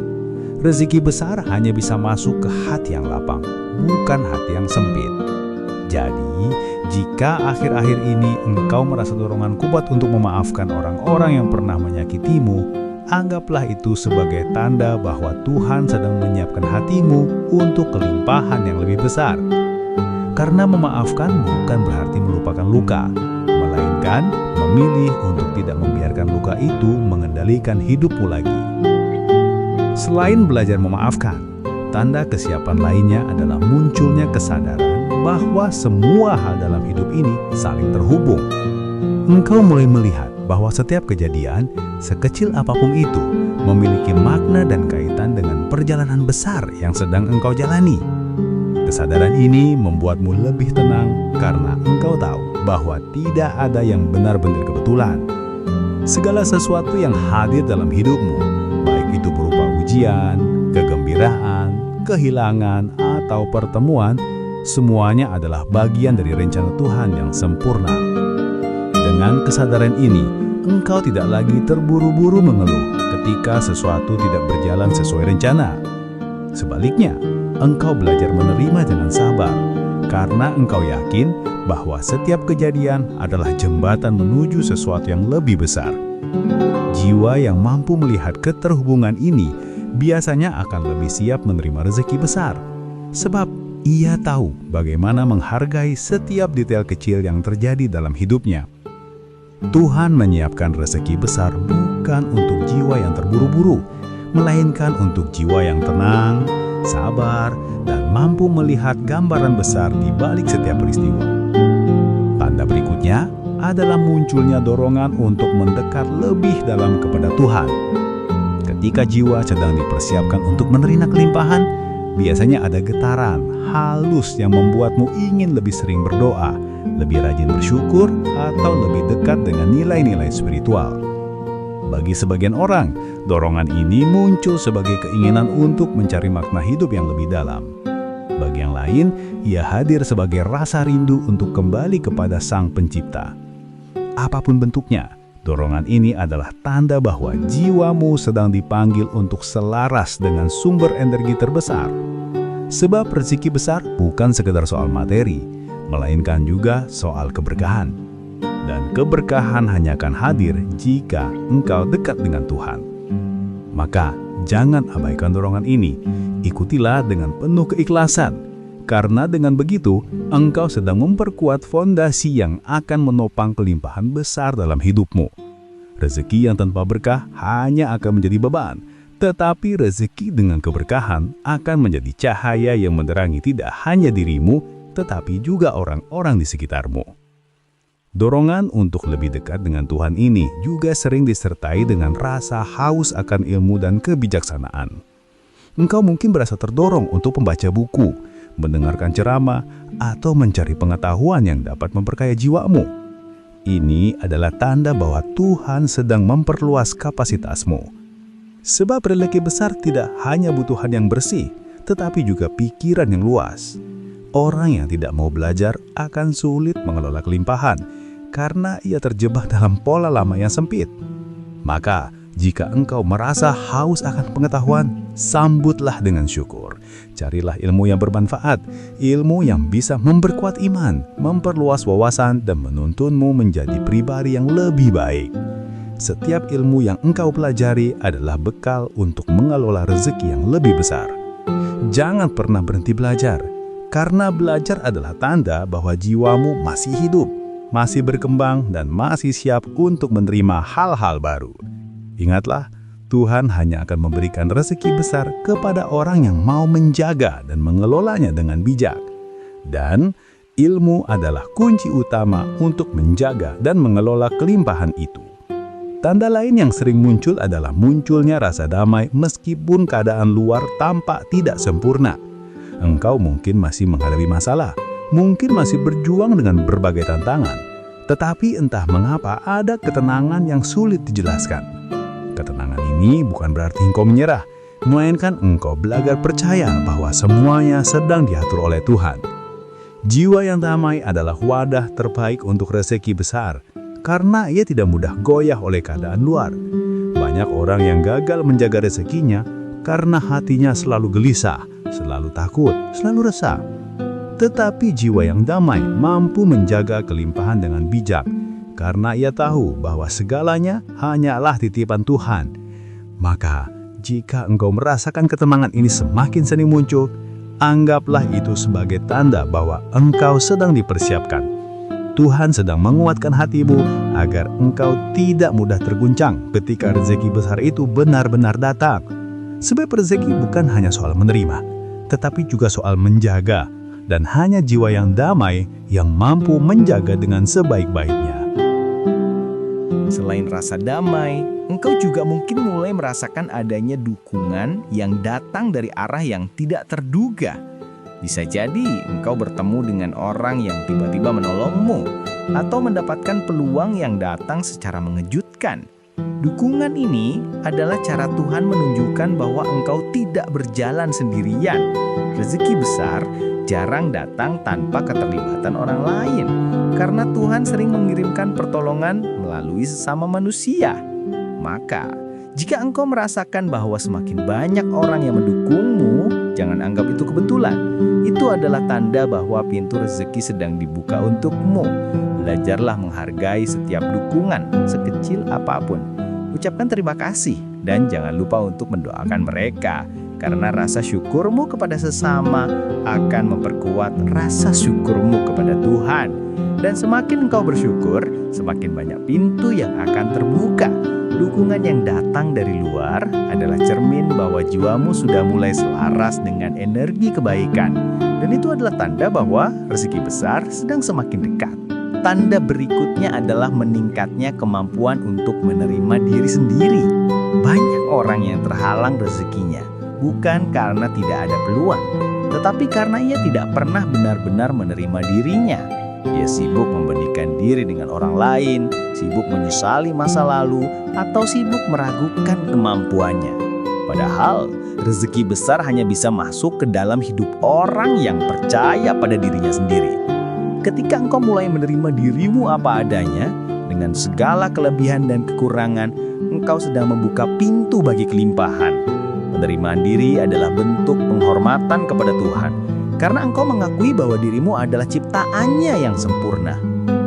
Rezeki besar hanya bisa masuk ke hati yang lapang, bukan hati yang sempit. Jadi, jika akhir-akhir ini engkau merasa dorongan kuat untuk memaafkan orang-orang yang pernah menyakitimu, anggaplah itu sebagai tanda bahwa Tuhan sedang menyiapkan hatimu untuk kelimpahan yang lebih besar. Karena memaafkan bukan berarti melupakan luka, melainkan memilih untuk tidak membiarkan luka itu mengendalikan hidupmu lagi. Selain belajar memaafkan, tanda kesiapan lainnya adalah munculnya kesadaran bahwa semua hal dalam hidup ini saling terhubung. Engkau mulai melihat bahwa setiap kejadian, sekecil apapun itu, memiliki makna dan kaitan dengan perjalanan besar yang sedang engkau jalani. Kesadaran ini membuatmu lebih tenang karena engkau tahu bahwa tidak ada yang benar-benar kebetulan. Segala sesuatu yang hadir dalam hidupmu, baik itu berupa ujian, kegembiraan, kehilangan, atau pertemuan, semuanya adalah bagian dari rencana Tuhan yang sempurna. Dengan kesadaran ini, engkau tidak lagi terburu-buru mengeluh ketika sesuatu tidak berjalan sesuai rencana. Sebaliknya, engkau belajar menerima dengan sabar, karena engkau yakin bahwa setiap kejadian adalah jembatan menuju sesuatu yang lebih besar. Jiwa yang mampu melihat keterhubungan ini biasanya akan lebih siap menerima rezeki besar, sebab ia tahu bagaimana menghargai setiap detail kecil yang terjadi dalam hidupnya. Tuhan menyiapkan rezeki besar bukan untuk jiwa yang terburu-buru, melainkan untuk jiwa yang tenang, sabar, dan mampu melihat gambaran besar di balik setiap peristiwa. Tanda berikutnya adalah munculnya dorongan untuk mendekat lebih dalam kepada Tuhan. Ketika jiwa sedang dipersiapkan untuk menerima kelimpahan, biasanya ada getaran halus yang membuatmu ingin lebih sering berdoa, lebih rajin bersyukur, atau lebih dekat dengan nilai-nilai spiritual. Bagi sebagian orang, dorongan ini muncul sebagai keinginan untuk mencari makna hidup yang lebih dalam. Bagi yang lain, ia hadir sebagai rasa rindu untuk kembali kepada Sang Pencipta. Apapun bentuknya, dorongan ini adalah tanda bahwa jiwamu sedang dipanggil untuk selaras dengan sumber energi terbesar. Sebab rezeki besar bukan sekedar soal materi, melainkan juga soal keberkahan. Dan keberkahan hanya akan hadir jika engkau dekat dengan Tuhan. Maka jangan abaikan dorongan ini, ikutilah dengan penuh keikhlasan, karena dengan begitu engkau sedang memperkuat fondasi yang akan menopang kelimpahan besar dalam hidupmu. Rezeki yang tanpa berkah hanya akan menjadi beban, tetapi rezeki dengan keberkahan akan menjadi cahaya yang menerangi tidak hanya dirimu, tetapi juga orang-orang di sekitarmu. Dorongan untuk lebih dekat dengan Tuhan ini juga sering disertai dengan rasa haus akan ilmu dan kebijaksanaan. Engkau mungkin berasa terdorong untuk membaca buku, mendengarkan ceramah, atau mencari pengetahuan yang dapat memperkaya jiwamu. Ini adalah tanda bahwa Tuhan sedang memperluas kapasitasmu. Sebab religi besar tidak hanya butuhan yang bersih, tetapi juga pikiran yang luas. Orang yang tidak mau belajar akan sulit mengelola kelimpahan, karena ia terjebak dalam pola lama yang sempit. Maka, jika engkau merasa haus akan pengetahuan, sambutlah dengan syukur. Carilah ilmu yang bermanfaat, ilmu yang bisa memperkuat iman, memperluas wawasan, dan menuntunmu menjadi pribadi yang lebih baik. Setiap ilmu yang engkau pelajari adalah bekal untuk mengelola rezeki yang lebih besar. Jangan pernah berhenti belajar, karena belajar adalah tanda bahwa jiwamu masih hidup, masih berkembang, dan masih siap untuk menerima hal-hal baru. Ingatlah, Tuhan hanya akan memberikan rezeki besar kepada orang yang mau menjaga dan mengelolanya dengan bijak. Dan ilmu adalah kunci utama untuk menjaga dan mengelola kelimpahan itu. Tanda lain yang sering muncul adalah munculnya rasa damai meskipun keadaan luar tampak tidak sempurna. Engkau mungkin masih menghadapi masalah, mungkin masih berjuang dengan berbagai tantangan, tetapi entah mengapa ada ketenangan yang sulit dijelaskan. Ketenangan ini bukan berarti engkau menyerah, melainkan engkau belajar percaya bahwa semuanya sedang diatur oleh Tuhan. Jiwa yang damai adalah wadah terbaik untuk rezeki besar, karena ia tidak mudah goyah oleh keadaan luar. Banyak orang yang gagal menjaga rezekinya karena hatinya selalu gelisah, selalu takut, selalu resah. Tetapi jiwa yang damai mampu menjaga kelimpahan dengan bijak, karena ia tahu bahwa segalanya hanyalah titipan Tuhan. Maka, jika engkau merasakan ketenangan ini semakin sering muncul, anggaplah itu sebagai tanda bahwa engkau sedang dipersiapkan. Tuhan sedang menguatkan hatimu agar engkau tidak mudah terguncang ketika rezeki besar itu benar-benar datang. Sebab rezeki bukan hanya soal menerima, tetapi juga soal menjaga, dan hanya jiwa yang damai yang mampu menjaga dengan sebaik-baiknya. Selain rasa damai, engkau juga mungkin mulai merasakan adanya dukungan yang datang dari arah yang tidak terduga. Bisa jadi engkau bertemu dengan orang yang tiba-tiba menolongmu, atau mendapatkan peluang yang datang secara mengejutkan. Dukungan ini adalah cara Tuhan menunjukkan bahwa engkau tidak berjalan sendirian. Rezeki besar jarang datang tanpa keterlibatan orang lain, karena Tuhan sering mengirimkan pertolongan melalui sesama manusia. Maka, jika engkau merasakan bahwa semakin banyak orang yang mendukungmu, jangan anggap itu kebetulan. Itu adalah tanda bahwa pintu rezeki sedang dibuka untukmu. Belajarlah menghargai setiap dukungan, sekecil apapun. Ucapkan terima kasih dan jangan lupa untuk mendoakan mereka, karena rasa syukurmu kepada sesama akan memperkuat rasa syukurmu kepada Tuhan. Dan semakin engkau bersyukur, semakin banyak pintu yang akan terbuka. Dukungan yang datang dari luar adalah cermin bahwa jiwamu sudah mulai selaras dengan energi kebaikan. Dan itu adalah tanda bahwa rezeki besar sedang semakin dekat. Tanda berikutnya adalah meningkatnya kemampuan untuk menerima diri sendiri. Banyak orang yang terhalang rezekinya, bukan karena tidak ada peluang, tetapi karena ia tidak pernah benar-benar menerima dirinya. Ia sibuk membandingkan diri dengan orang lain, sibuk menyesali masa lalu, atau sibuk meragukan kemampuannya. Padahal, rezeki besar hanya bisa masuk ke dalam hidup orang yang percaya pada dirinya sendiri. Ketika engkau mulai menerima dirimu apa adanya, dengan segala kelebihan dan kekurangan, engkau sedang membuka pintu bagi kelimpahan. Penerimaan diri adalah bentuk penghormatan kepada Tuhan, karena engkau mengakui bahwa dirimu adalah ciptaannya yang sempurna.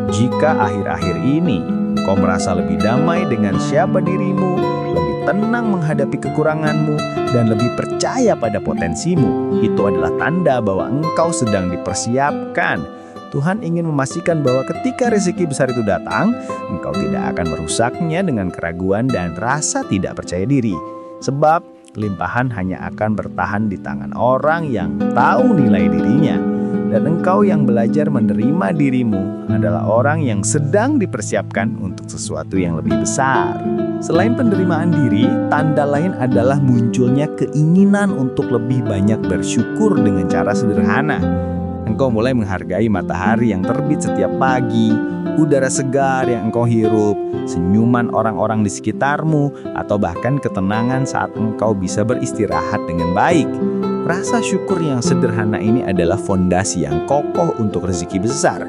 Jika akhir-akhir ini engkau merasa lebih damai dengan siapa dirimu, lebih tenang menghadapi kekuranganmu, dan lebih percaya pada potensimu, itu adalah tanda bahwa engkau sedang dipersiapkan. Tuhan ingin memastikan bahwa ketika rezeki besar itu datang, engkau tidak akan merusaknya dengan keraguan dan rasa tidak percaya diri. Sebab kelimpahan hanya akan bertahan di tangan orang yang tahu nilai dirinya. dan engkau yang belajar menerima dirimu adalah orang yang sedang dipersiapkan untuk sesuatu yang lebih besar. Selain penerimaan diri, tanda lain adalah munculnya keinginan untuk lebih banyak bersyukur dengan cara sederhana. Engkau mulai menghargai matahari yang terbit setiap pagi, udara segar yang engkau hirup, senyuman orang-orang di sekitarmu, atau bahkan ketenangan saat engkau bisa beristirahat dengan baik. Rasa syukur yang sederhana ini adalah fondasi yang kokoh untuk rezeki besar.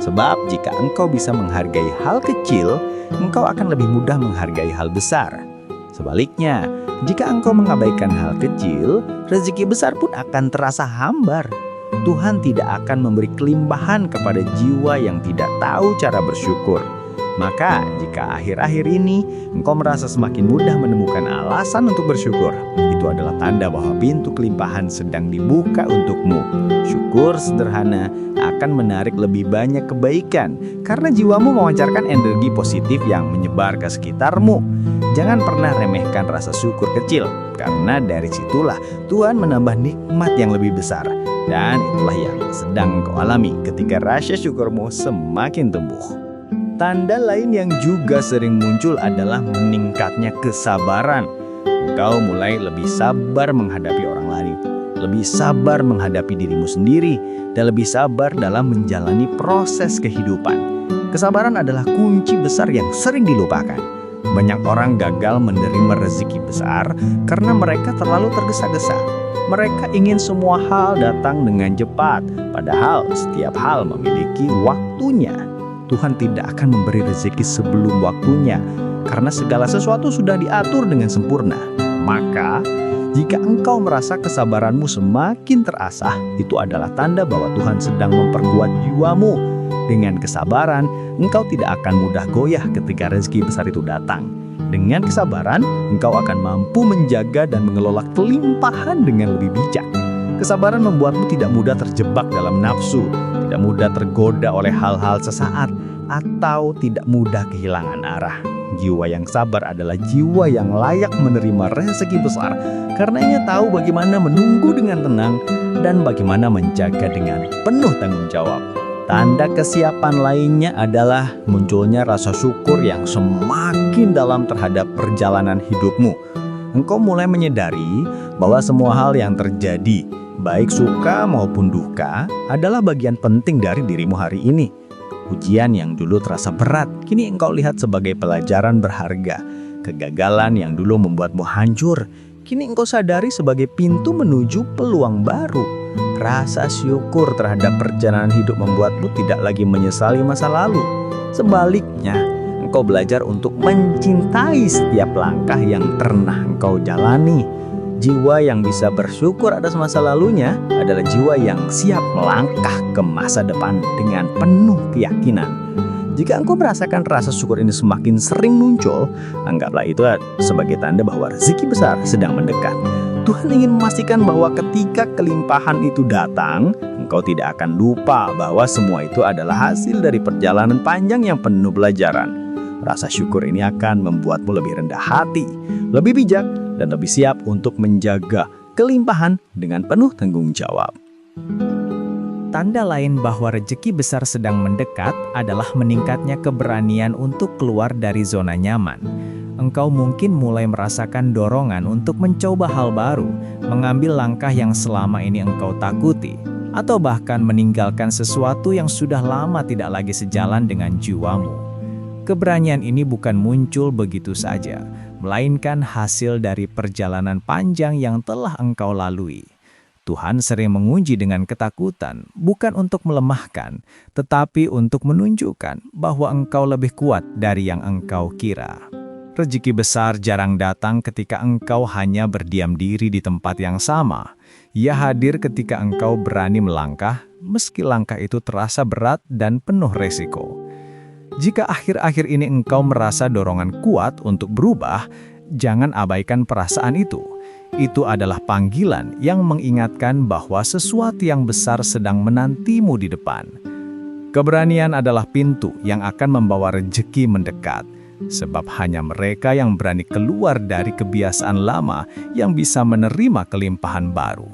Sebab jika engkau bisa menghargai hal kecil, engkau akan lebih mudah menghargai hal besar. Sebaliknya, jika engkau mengabaikan hal kecil, rezeki besar pun akan terasa hambar. Tuhan tidak akan memberi kelimpahan kepada jiwa yang tidak tahu cara bersyukur. Maka, jika akhir-akhir ini engkau merasa semakin mudah menemukan alasan untuk bersyukur, itu adalah tanda bahwa pintu kelimpahan sedang dibuka untukmu. Syukur sederhana akan menarik lebih banyak kebaikan karena jiwamu memancarkan energi positif yang menyebar ke sekitarmu. Jangan pernah remehkan rasa syukur kecil, karena dari situlah Tuhan menambah nikmat yang lebih besar. Dan itulah yang sedang kau alami ketika rasa syukurmu semakin tumbuh. Tanda lain yang juga sering muncul adalah meningkatnya kesabaran. Engkau mulai lebih sabar menghadapi orang lain, lebih sabar menghadapi dirimu sendiri, dan lebih sabar dalam menjalani proses kehidupan. Kesabaran adalah kunci besar yang sering dilupakan. Banyak orang gagal menerima rezeki besar karena mereka terlalu tergesa-gesa. Mereka ingin semua hal datang dengan cepat, padahal setiap hal memiliki waktunya. Tuhan tidak akan memberi rezeki sebelum waktunya, karena segala sesuatu sudah diatur dengan sempurna. Maka, jika engkau merasa kesabaranmu semakin terasah, itu adalah tanda bahwa Tuhan sedang memperkuat jiwamu. Dengan kesabaran, engkau tidak akan mudah goyah ketika rezeki besar itu datang. Dengan kesabaran, engkau akan mampu menjaga dan mengelola kelimpahan dengan lebih bijak. Kesabaran membuatmu tidak mudah terjebak dalam nafsu, tidak mudah tergoda oleh hal-hal sesaat, atau tidak mudah kehilangan arah. Jiwa yang sabar adalah jiwa yang layak menerima rezeki besar, karena ia tahu bagaimana menunggu dengan tenang dan bagaimana menjaga dengan penuh tanggung jawab. Tanda kesiapan lainnya adalah munculnya rasa syukur yang semakin dalam terhadap perjalanan hidupmu. Engkau mulai menyadari bahwa semua hal yang terjadi, baik suka maupun duka, adalah bagian penting dari dirimu hari ini. Ujian yang dulu terasa berat, kini engkau lihat sebagai pelajaran berharga. Kegagalan yang dulu membuatmu hancur, kini engkau sadari sebagai pintu menuju peluang baru. Rasa syukur terhadap perjalanan hidup membuatmu tidak lagi menyesali masa lalu. Sebaliknya, engkau belajar untuk mencintai setiap langkah yang pernah engkau jalani. Jiwa yang bisa bersyukur atas masa lalunya adalah jiwa yang siap melangkah ke masa depan dengan penuh keyakinan. Jika engkau merasakan rasa syukur ini semakin sering muncul, anggaplah itu sebagai tanda bahwa rezeki besar sedang mendekat. Tuhan ingin memastikan bahwa ketika kelimpahan itu datang, engkau tidak akan lupa bahwa semua itu adalah hasil dari perjalanan panjang yang penuh pelajaran. Rasa syukur ini akan membuatmu lebih rendah hati, lebih bijak, dan lebih siap untuk menjaga kelimpahan dengan penuh tanggung jawab. Tanda lain bahwa rezeki besar sedang mendekat adalah meningkatnya keberanian untuk keluar dari zona nyaman. Engkau mungkin mulai merasakan dorongan untuk mencoba hal baru, mengambil langkah yang selama ini engkau takuti, atau bahkan meninggalkan sesuatu yang sudah lama tidak lagi sejalan dengan jiwamu. Keberanian ini bukan muncul begitu saja, melainkan hasil dari perjalanan panjang yang telah engkau lalui. Tuhan sering menguji dengan ketakutan, bukan untuk melemahkan, tetapi untuk menunjukkan bahwa engkau lebih kuat dari yang engkau kira. Rezeki besar jarang datang ketika engkau hanya berdiam diri di tempat yang sama. Ia hadir ketika engkau berani melangkah, meski langkah itu terasa berat dan penuh resiko. Jika akhir-akhir ini engkau merasa dorongan kuat untuk berubah, jangan abaikan perasaan itu. Itu adalah panggilan yang mengingatkan bahwa sesuatu yang besar sedang menantimu di depan. Keberanian adalah pintu yang akan membawa rezeki mendekat, sebab hanya mereka yang berani keluar dari kebiasaan lama yang bisa menerima kelimpahan baru.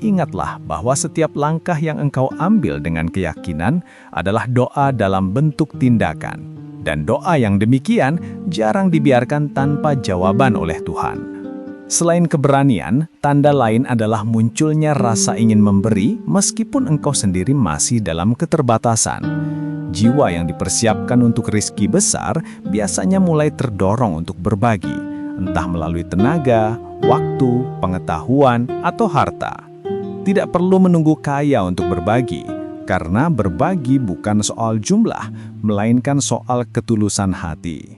ingatlah bahwa setiap langkah yang engkau ambil dengan keyakinan adalah doa dalam bentuk tindakan. Dan doa yang demikian jarang dibiarkan tanpa jawaban oleh Tuhan. Selain keberanian, tanda lain adalah munculnya rasa ingin memberi meskipun engkau sendiri masih dalam keterbatasan. Jiwa yang dipersiapkan untuk rezeki besar biasanya mulai terdorong untuk berbagi, entah melalui tenaga, waktu, pengetahuan, atau harta. Tidak perlu menunggu kaya untuk berbagi, karena berbagi bukan soal jumlah, melainkan soal ketulusan hati.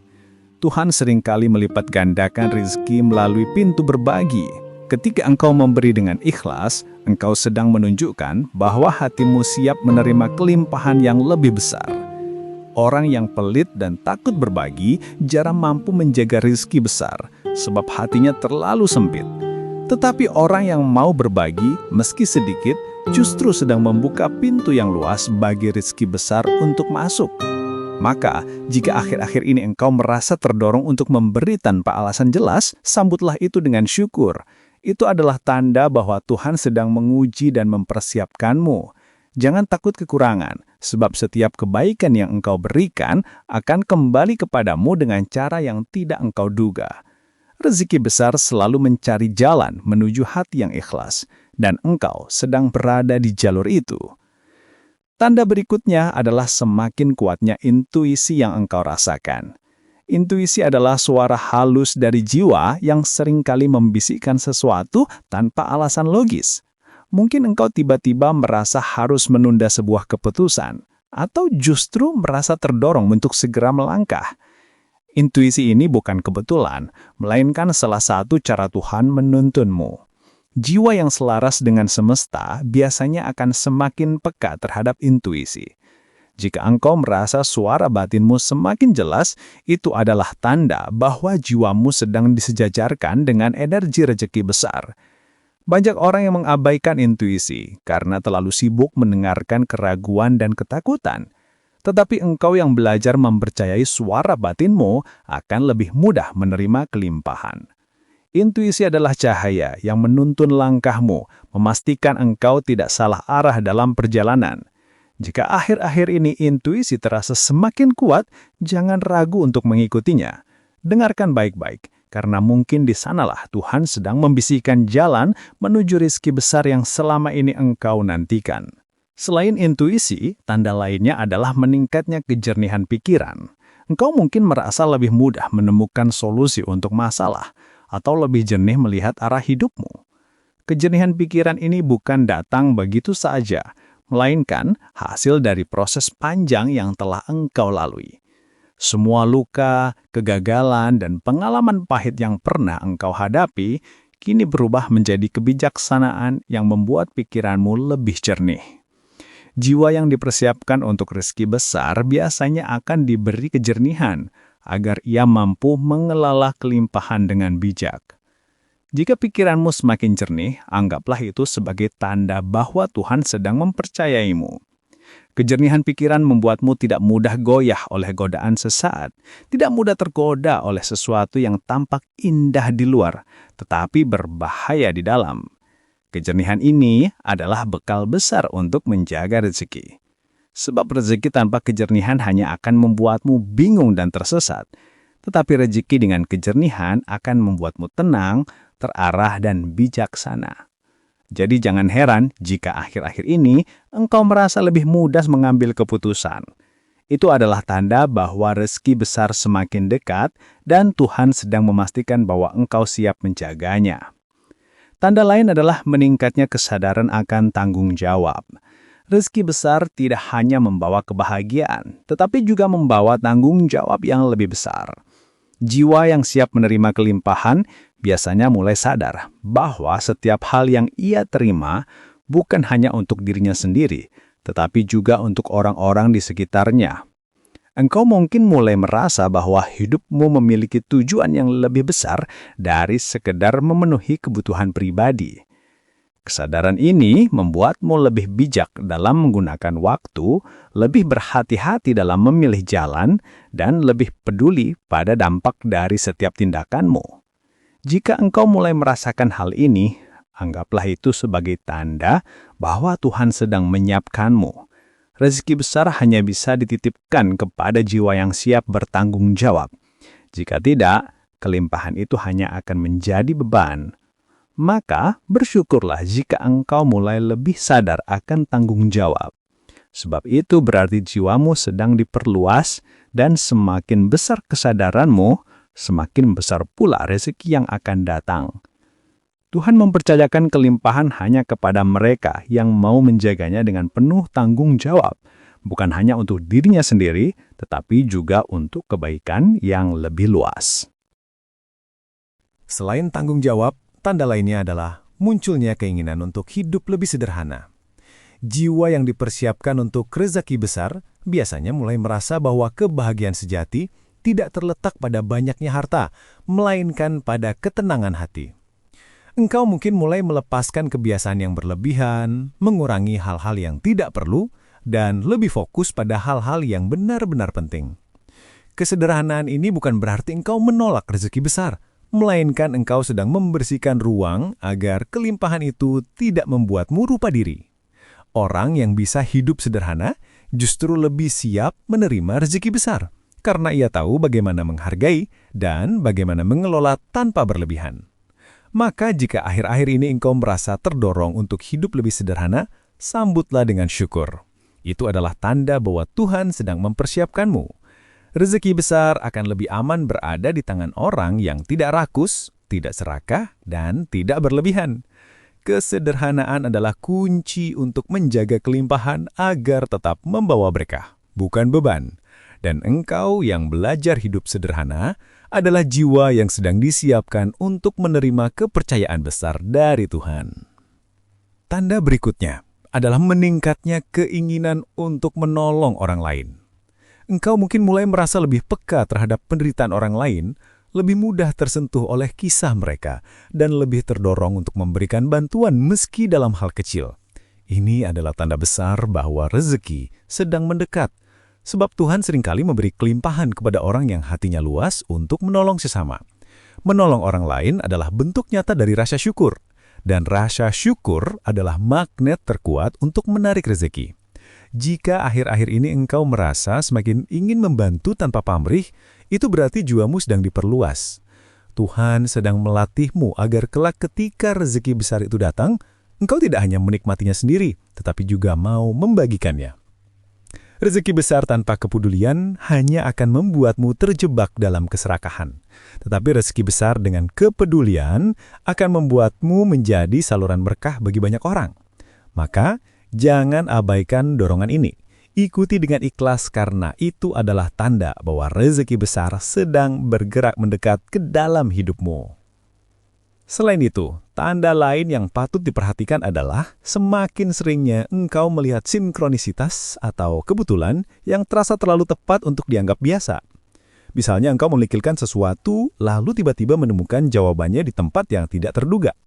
Tuhan seringkali melipat gandakan rezeki melalui pintu berbagi. Ketika engkau memberi dengan ikhlas, engkau sedang menunjukkan bahwa hatimu siap menerima kelimpahan yang lebih besar. Orang yang pelit dan takut berbagi jarang mampu menjaga rezeki besar, sebab hatinya terlalu sempit. Tetapi orang yang mau berbagi, meski sedikit, justru sedang membuka pintu yang luas bagi rezeki besar untuk masuk. Maka, jika akhir-akhir ini engkau merasa terdorong untuk memberi tanpa alasan jelas, sambutlah itu dengan syukur. Itu adalah tanda bahwa Tuhan sedang menguji dan mempersiapkanmu. Jangan takut kekurangan, sebab setiap kebaikan yang engkau berikan akan kembali kepadamu dengan cara yang tidak engkau duga. Rezeki besar selalu mencari jalan menuju hati yang ikhlas, dan engkau sedang berada di jalur itu. Tanda berikutnya adalah semakin kuatnya intuisi yang engkau rasakan. Intuisi adalah suara halus dari jiwa yang seringkali membisikkan sesuatu tanpa alasan logis. Mungkin engkau tiba-tiba merasa harus menunda sebuah keputusan, atau justru merasa terdorong untuk segera melangkah. Intuisi ini bukan kebetulan, melainkan salah satu cara Tuhan menuntunmu. Jiwa yang selaras dengan semesta biasanya akan semakin peka terhadap intuisi. Jika engkau merasa suara batinmu semakin jelas, itu adalah tanda bahwa jiwamu sedang disejajarkan dengan energi rezeki besar. Banyak orang yang mengabaikan intuisi karena terlalu sibuk mendengarkan keraguan dan ketakutan. Tetapi engkau yang belajar mempercayai suara batinmu akan lebih mudah menerima kelimpahan. Intuisi adalah cahaya yang menuntun langkahmu, memastikan engkau tidak salah arah dalam perjalanan. Jika akhir-akhir ini intuisi terasa semakin kuat, jangan ragu untuk mengikutinya. Dengarkan baik-baik, karena mungkin di sanalah Tuhan sedang membisikkan jalan menuju rezeki besar yang selama ini engkau nantikan. Selain intuisi, tanda lainnya adalah meningkatnya kejernihan pikiran. Engkau mungkin merasa lebih mudah menemukan solusi untuk masalah, atau lebih jernih melihat arah hidupmu. Kejernihan pikiran ini bukan datang begitu saja, melainkan hasil dari proses panjang yang telah engkau lalui. Semua luka, kegagalan, dan pengalaman pahit yang pernah engkau hadapi, kini berubah menjadi kebijaksanaan yang membuat pikiranmu lebih jernih. Jiwa yang dipersiapkan untuk rezeki besar biasanya akan diberi kejernihan, agar ia mampu mengelola kelimpahan dengan bijak. Jika pikiranmu semakin jernih, anggaplah itu sebagai tanda bahwa Tuhan sedang mempercayaimu. Kejernihan pikiran membuatmu tidak mudah goyah oleh godaan sesaat, tidak mudah tergoda oleh sesuatu yang tampak indah di luar, tetapi berbahaya di dalam. Kejernihan ini adalah bekal besar untuk menjaga rezeki. Sebab rezeki tanpa kejernihan hanya akan membuatmu bingung dan tersesat. Tetapi rezeki dengan kejernihan akan membuatmu tenang, terarah, dan bijaksana. Jadi jangan heran jika akhir-akhir ini engkau merasa lebih mudah mengambil keputusan. Itu adalah tanda bahwa rezeki besar semakin dekat dan Tuhan sedang memastikan bahwa engkau siap menjaganya. Tanda lain adalah meningkatnya kesadaran akan tanggung jawab. Rezeki besar tidak hanya membawa kebahagiaan, tetapi juga membawa tanggung jawab yang lebih besar. Jiwa yang siap menerima kelimpahan biasanya mulai sadar bahwa setiap hal yang ia terima bukan hanya untuk dirinya sendiri, tetapi juga untuk orang-orang di sekitarnya. Engkau mungkin mulai merasa bahwa hidupmu memiliki tujuan yang lebih besar dari sekedar memenuhi kebutuhan pribadi. Kesadaran ini membuatmu lebih bijak dalam menggunakan waktu, lebih berhati-hati dalam memilih jalan, dan lebih peduli pada dampak dari setiap tindakanmu. Jika engkau mulai merasakan hal ini, Anggaplah itu sebagai tanda bahwa Tuhan sedang menyiapkanmu. Rezeki besar hanya bisa dititipkan kepada jiwa yang siap bertanggung jawab. Jika tidak, kelimpahan itu hanya akan menjadi beban. Maka bersyukurlah jika engkau mulai lebih sadar akan tanggung jawab. Sebab itu berarti jiwamu sedang diperluas dan semakin besar kesadaranmu, semakin besar pula rezeki yang akan datang. Tuhan mempercayakan kelimpahan hanya kepada mereka yang mau menjaganya dengan penuh tanggung jawab, bukan hanya untuk dirinya sendiri, tetapi juga untuk kebaikan yang lebih luas. Selain tanggung jawab, tanda lainnya adalah munculnya keinginan untuk hidup lebih sederhana. Jiwa yang dipersiapkan untuk rezeki besar biasanya mulai merasa bahwa kebahagiaan sejati tidak terletak pada banyaknya harta, melainkan pada ketenangan hati. Engkau mungkin mulai melepaskan kebiasaan yang berlebihan, mengurangi hal-hal yang tidak perlu, dan lebih fokus pada hal-hal yang benar-benar penting. Kesederhanaan ini bukan berarti engkau menolak rezeki besar, melainkan engkau sedang membersihkan ruang agar kelimpahan itu tidak membuatmu rupa diri. Orang yang bisa hidup sederhana justru lebih siap menerima rezeki besar, karena ia tahu bagaimana menghargai dan bagaimana mengelola tanpa berlebihan. Maka jika akhir-akhir ini engkau merasa terdorong untuk hidup lebih sederhana, sambutlah dengan syukur. Itu adalah tanda bahwa Tuhan sedang mempersiapkanmu. Rezeki besar akan lebih aman berada di tangan orang yang tidak rakus, tidak serakah, dan tidak berlebihan. Kesederhanaan adalah kunci untuk menjaga kelimpahan agar tetap membawa berkah, bukan beban. Dan engkau yang belajar hidup sederhana adalah jiwa yang sedang disiapkan untuk menerima kepercayaan besar dari Tuhan. Tanda berikutnya adalah meningkatnya keinginan untuk menolong orang lain. Engkau mungkin mulai merasa lebih peka terhadap penderitaan orang lain, lebih mudah tersentuh oleh kisah mereka, dan lebih terdorong untuk memberikan bantuan meski dalam hal kecil. Ini adalah tanda besar bahwa rezeki sedang mendekat, sebab Tuhan seringkali memberi kelimpahan kepada orang yang hatinya luas untuk menolong sesama. Menolong orang lain adalah bentuk nyata dari rasa syukur, dan rasa syukur adalah magnet terkuat untuk menarik rezeki. Jika akhir-akhir ini engkau merasa semakin ingin membantu tanpa pamrih, itu berarti jiwamu sedang diperluas. Tuhan sedang melatihmu agar kelak ketika rezeki besar itu datang, engkau tidak hanya menikmatinya sendiri, tetapi juga mau membagikannya. Rezeki besar tanpa kepedulian hanya akan membuatmu terjebak dalam keserakahan. Tetapi rezeki besar dengan kepedulian akan membuatmu menjadi saluran berkah bagi banyak orang. Maka, jangan abaikan dorongan ini. Ikuti dengan ikhlas karena itu adalah tanda bahwa rezeki besar sedang bergerak mendekat ke dalam hidupmu. Selain itu, tanda lain yang patut diperhatikan adalah semakin seringnya engkau melihat sinkronisitas atau kebetulan yang terasa terlalu tepat untuk dianggap biasa. Misalnya engkau memikirkan sesuatu lalu tiba-tiba menemukan jawabannya di tempat yang tidak terduga.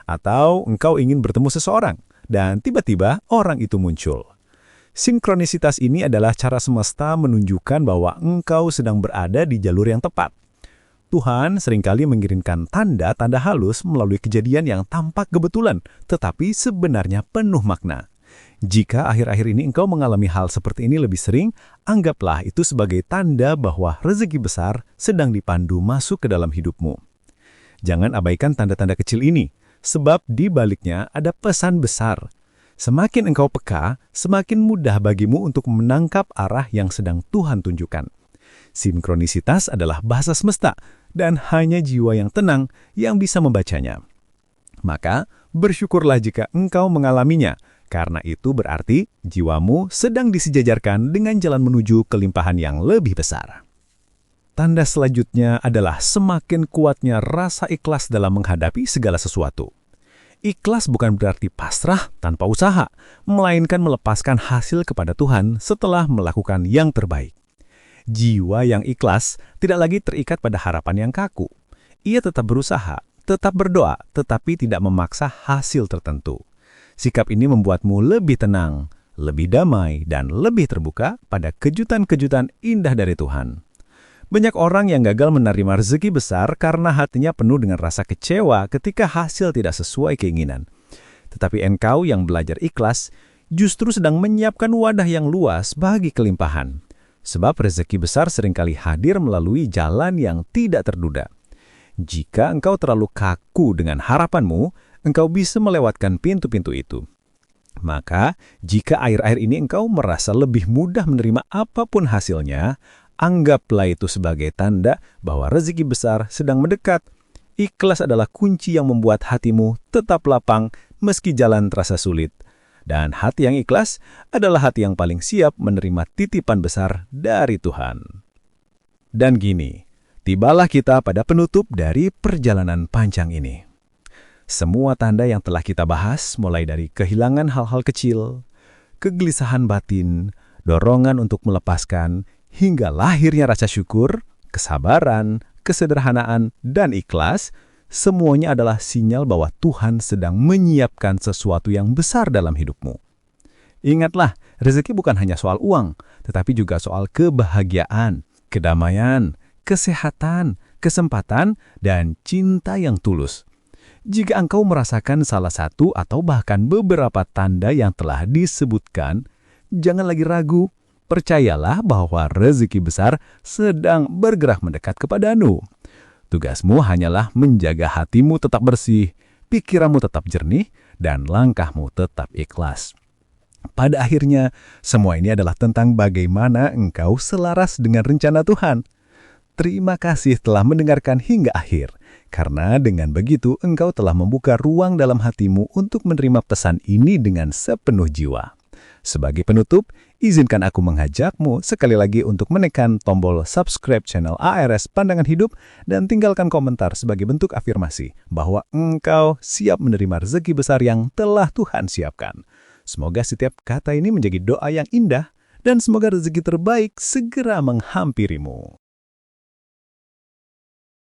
Atau engkau ingin bertemu seseorang dan tiba-tiba orang itu muncul. Sinkronisitas ini adalah cara semesta menunjukkan bahwa engkau sedang berada di jalur yang tepat. Tuhan seringkali mengirimkan tanda-tanda halus melalui kejadian yang tampak kebetulan, tetapi sebenarnya penuh makna. Jika akhir-akhir ini engkau mengalami hal seperti ini lebih sering, anggaplah itu sebagai tanda bahwa rezeki besar sedang dipandu masuk ke dalam hidupmu. Jangan abaikan tanda-tanda kecil ini, sebab di baliknya ada pesan besar. Semakin engkau peka, semakin mudah bagimu untuk menangkap arah yang sedang Tuhan tunjukkan. Sinkronisitas adalah bahasa semesta, dan hanya jiwa yang tenang yang bisa membacanya. Maka, bersyukurlah jika engkau mengalaminya, karena itu berarti jiwamu sedang disejajarkan dengan jalan menuju kelimpahan yang lebih besar. Tanda selanjutnya adalah semakin kuatnya rasa ikhlas dalam menghadapi segala sesuatu. Ikhlas bukan berarti pasrah tanpa usaha, melainkan melepaskan hasil kepada Tuhan setelah melakukan yang terbaik. Jiwa yang ikhlas tidak lagi terikat pada harapan yang kaku. Ia tetap berusaha, tetap berdoa, tetapi tidak memaksa hasil tertentu. Sikap ini membuatmu lebih tenang, lebih damai, dan lebih terbuka pada kejutan-kejutan indah dari Tuhan. Banyak orang yang gagal menerima rezeki besar karena hatinya penuh dengan rasa kecewa ketika hasil tidak sesuai keinginan. Tetapi engkau yang belajar ikhlas justru sedang menyiapkan wadah yang luas bagi kelimpahan. Sebab rezeki besar seringkali hadir melalui jalan yang tidak terduga. Jika engkau terlalu kaku dengan harapanmu, engkau bisa melewatkan pintu-pintu itu. Maka, jika akhir-akhir ini engkau merasa lebih mudah menerima apapun hasilnya, anggaplah itu sebagai tanda bahwa rezeki besar sedang mendekat. Ikhlas adalah kunci yang membuat hatimu tetap lapang meski jalan terasa sulit. Dan hati yang ikhlas adalah hati yang paling siap menerima titipan besar dari Tuhan. Dan gini, tibalah kita pada penutup dari perjalanan panjang ini. Semua tanda yang telah kita bahas, mulai dari kehilangan hal-hal kecil, kegelisahan batin, dorongan untuk melepaskan, hingga lahirnya rasa syukur, kesabaran, kesederhanaan, dan ikhlas, semuanya adalah sinyal bahwa Tuhan sedang menyiapkan sesuatu yang besar dalam hidupmu. Ingatlah, rezeki bukan hanya soal uang, tetapi juga soal kebahagiaan, kedamaian, kesehatan, kesempatan, dan cinta yang tulus. Jika engkau merasakan salah satu atau bahkan beberapa tanda yang telah disebutkan, jangan lagi ragu. Percayalah bahwa rezeki besar sedang bergerak mendekat kepadamu. Tugasmu hanyalah menjaga hatimu tetap bersih, pikiranmu tetap jernih, dan langkahmu tetap ikhlas. Pada akhirnya, semua ini adalah tentang bagaimana engkau selaras dengan rencana Tuhan. Terima kasih telah mendengarkan hingga akhir, karena dengan begitu engkau telah membuka ruang dalam hatimu untuk menerima pesan ini dengan sepenuh jiwa. Sebagai penutup, izinkan aku mengajakmu sekali lagi untuk menekan tombol subscribe channel ARS Pandangan Hidup dan tinggalkan komentar sebagai bentuk afirmasi bahwa engkau siap menerima rezeki besar yang telah Tuhan siapkan. Semoga setiap kata ini menjadi doa yang indah dan semoga rezeki terbaik segera menghampirimu.